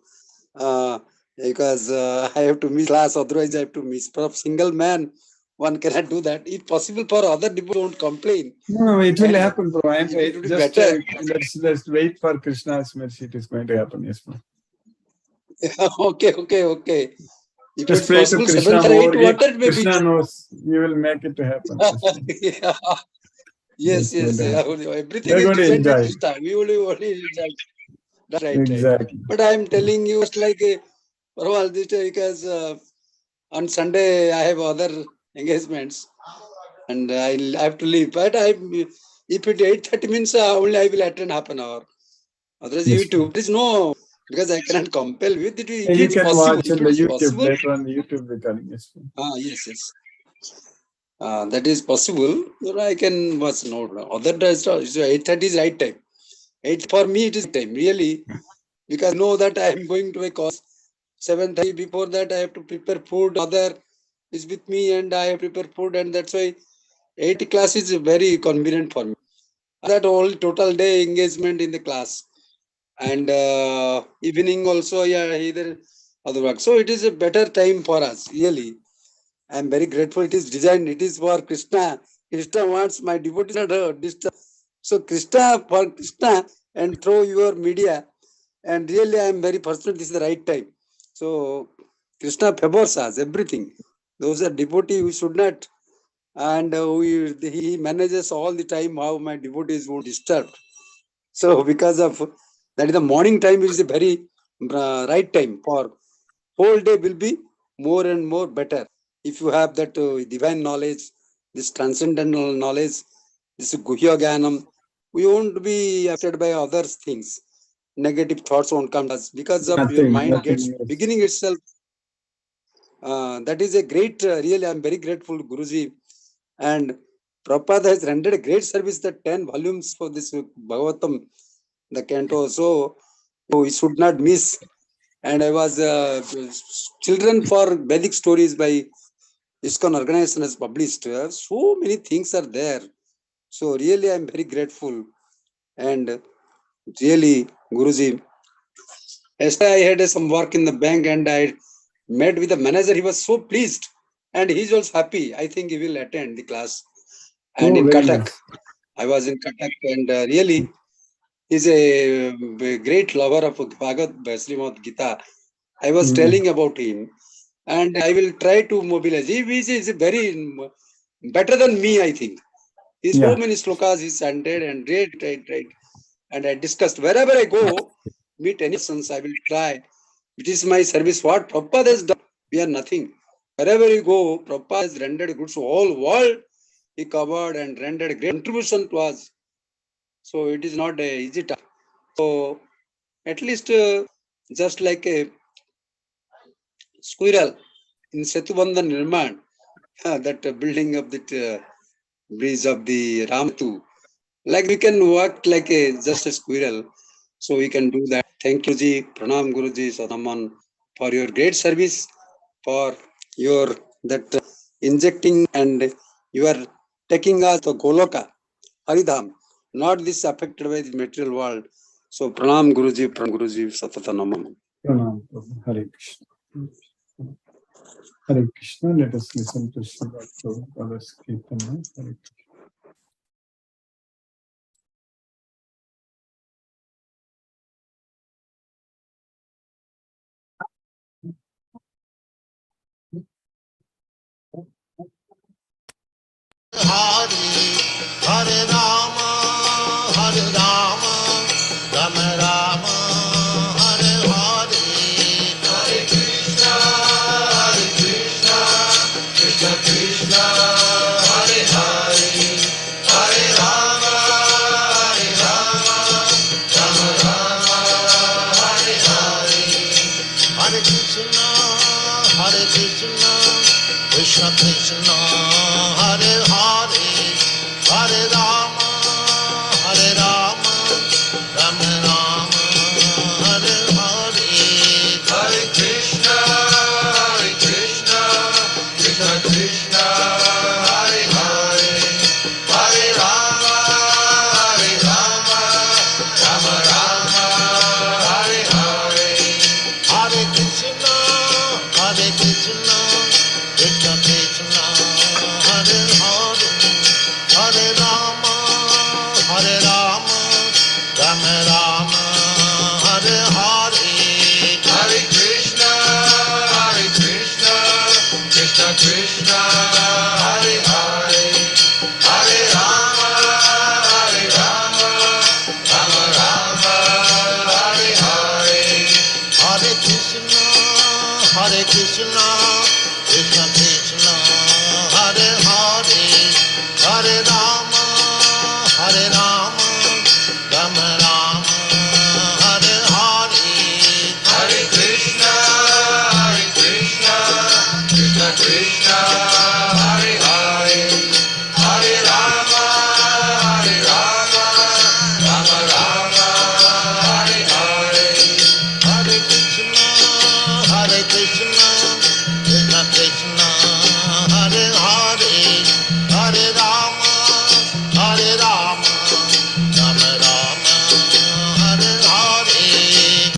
because I have to miss class, otherwise I have to miss. For a single man, one cannot do that. If possible for other people, don't complain. No, it will happen, bro. It would be Just better. let's wait for Krishna's mercy. It is going to happen. Yes, bro. Okay. If Just it's pray possible, to Krishna 7 or 8 more. water, maybe. Krishna knows you will make it to happen. Yeah. Yes. Everything We're is going to dependent on enjoy. Krishna. We only enjoy. Right. Exactly. But I'm telling you, it's like because on Sunday I have other engagements and I have to leave. But if it 8:30 means only I will attend half an hour. Otherwise, Yes, YouTube. There is no, because I cannot compel with it. If you it's can possible, watch if on it the is YouTube possible. later on the YouTube recording. Yes. Yes. That is possible. I can watch. No, other days 8:30 is right time. 8 for me it is time really, because I know that I am going to a course. 7:30 before that I have to prepare food. Other is with me and I have to prepare food, and that's why 8 class is very convenient for me. That whole total day engagement in the class, and evening also either other work. So it is a better time for us really. I am very grateful. It is designed. It is for Krishna. Krishna wants my devotees not disturb. So Krishna for Krishna and through your media. And really, I am very fortunate. This is the right time. So Krishna favors us everything. Those are devotees who should not. And he manages all the time how my devotees won't disturb. So because of that, is the morning time is a very right time for whole day will be more and more better. If you have that divine knowledge, this transcendental knowledge, this Guhya Gyanam, we won't be affected by other things. Negative thoughts won't come to us because of your mind gets beginning itself. That is a great, really, I'm very grateful, Guruji. And Prabhupada has rendered a great service, the 10 volumes for this Bhagavatam, the canto. So we should not miss. And I was Children for Vedic Stories by ISKCON organization has published. So many things are there. So really, I'm very grateful. And Really, Guruji. Yesterday I had some work in the bank and I met with the manager. He was so pleased and he's also happy. I think he will attend the class. And Oh, in very Cuttack, nice. I was in Cuttack and really he's a great lover of Bhagavad Gita. I was telling about him and I will try to mobilize. He is very better than me, I think. He's so many slokas he's chanted and right. And I discussed wherever I go, meet any persons, I will try. It is my service. What Prabhupada has done, we are nothing. Wherever you go, Prabhupada has rendered good. So whole world he covered and rendered great contribution to us. So it is not a easy task. So at least just like a squirrel in Setubandhan Nirman, that building of the bridge of the Ramatu, like we can work like just a squirrel. So we can do that. Thank you, Ji. Pranam, Guruji, Sadaman, for your great service, for your that injecting and you are taking us to Goloka, Haridham, not this affected by the material world. So Pranam, Guruji, Satatanamam. Pranam, Prabhu. Hare Krishna. Hare Krishna. Let us listen to Srila Prabhupada's Kirtana. Hare Krishna. Hare Hare Rama, Hare Rama, Rama Rama, Hare Hare, Hare Krishna, Krishna Krishna, Hare Hare, Hare Rama, Rama Rama, Hare Hare, Hare Krishna, Krishna Krishna, Hare Hare, Hare Rama, Rama Rama, Hare Hare, Hare Krishna, Krishna Krishna, Hare Hare, Hare Rama, Rama Rama, Hare Hare, Hare Krishna, Krishna Krishna, Hare Hare, Hare Rama, Rama Rama, Hare Hare, Hare Krishna, Krishna Krishna, Hare Hare, Hare Rama, Rama Rama, Hare Hare, Hare Krishna, Krishna Krishna, Hare Hare, Hare Rama, Rama Rama, Hare Hare, Hare Krishna, Krishna Krishna, Hare Hare, Hare Rama, Rama Rama, Hare Hare, Hare Krishna, Krishna Krishna, Hare Hare, Hare Rama, Rama Rama, Hare Hare.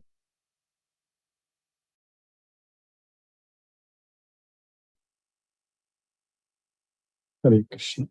Hare Krishna.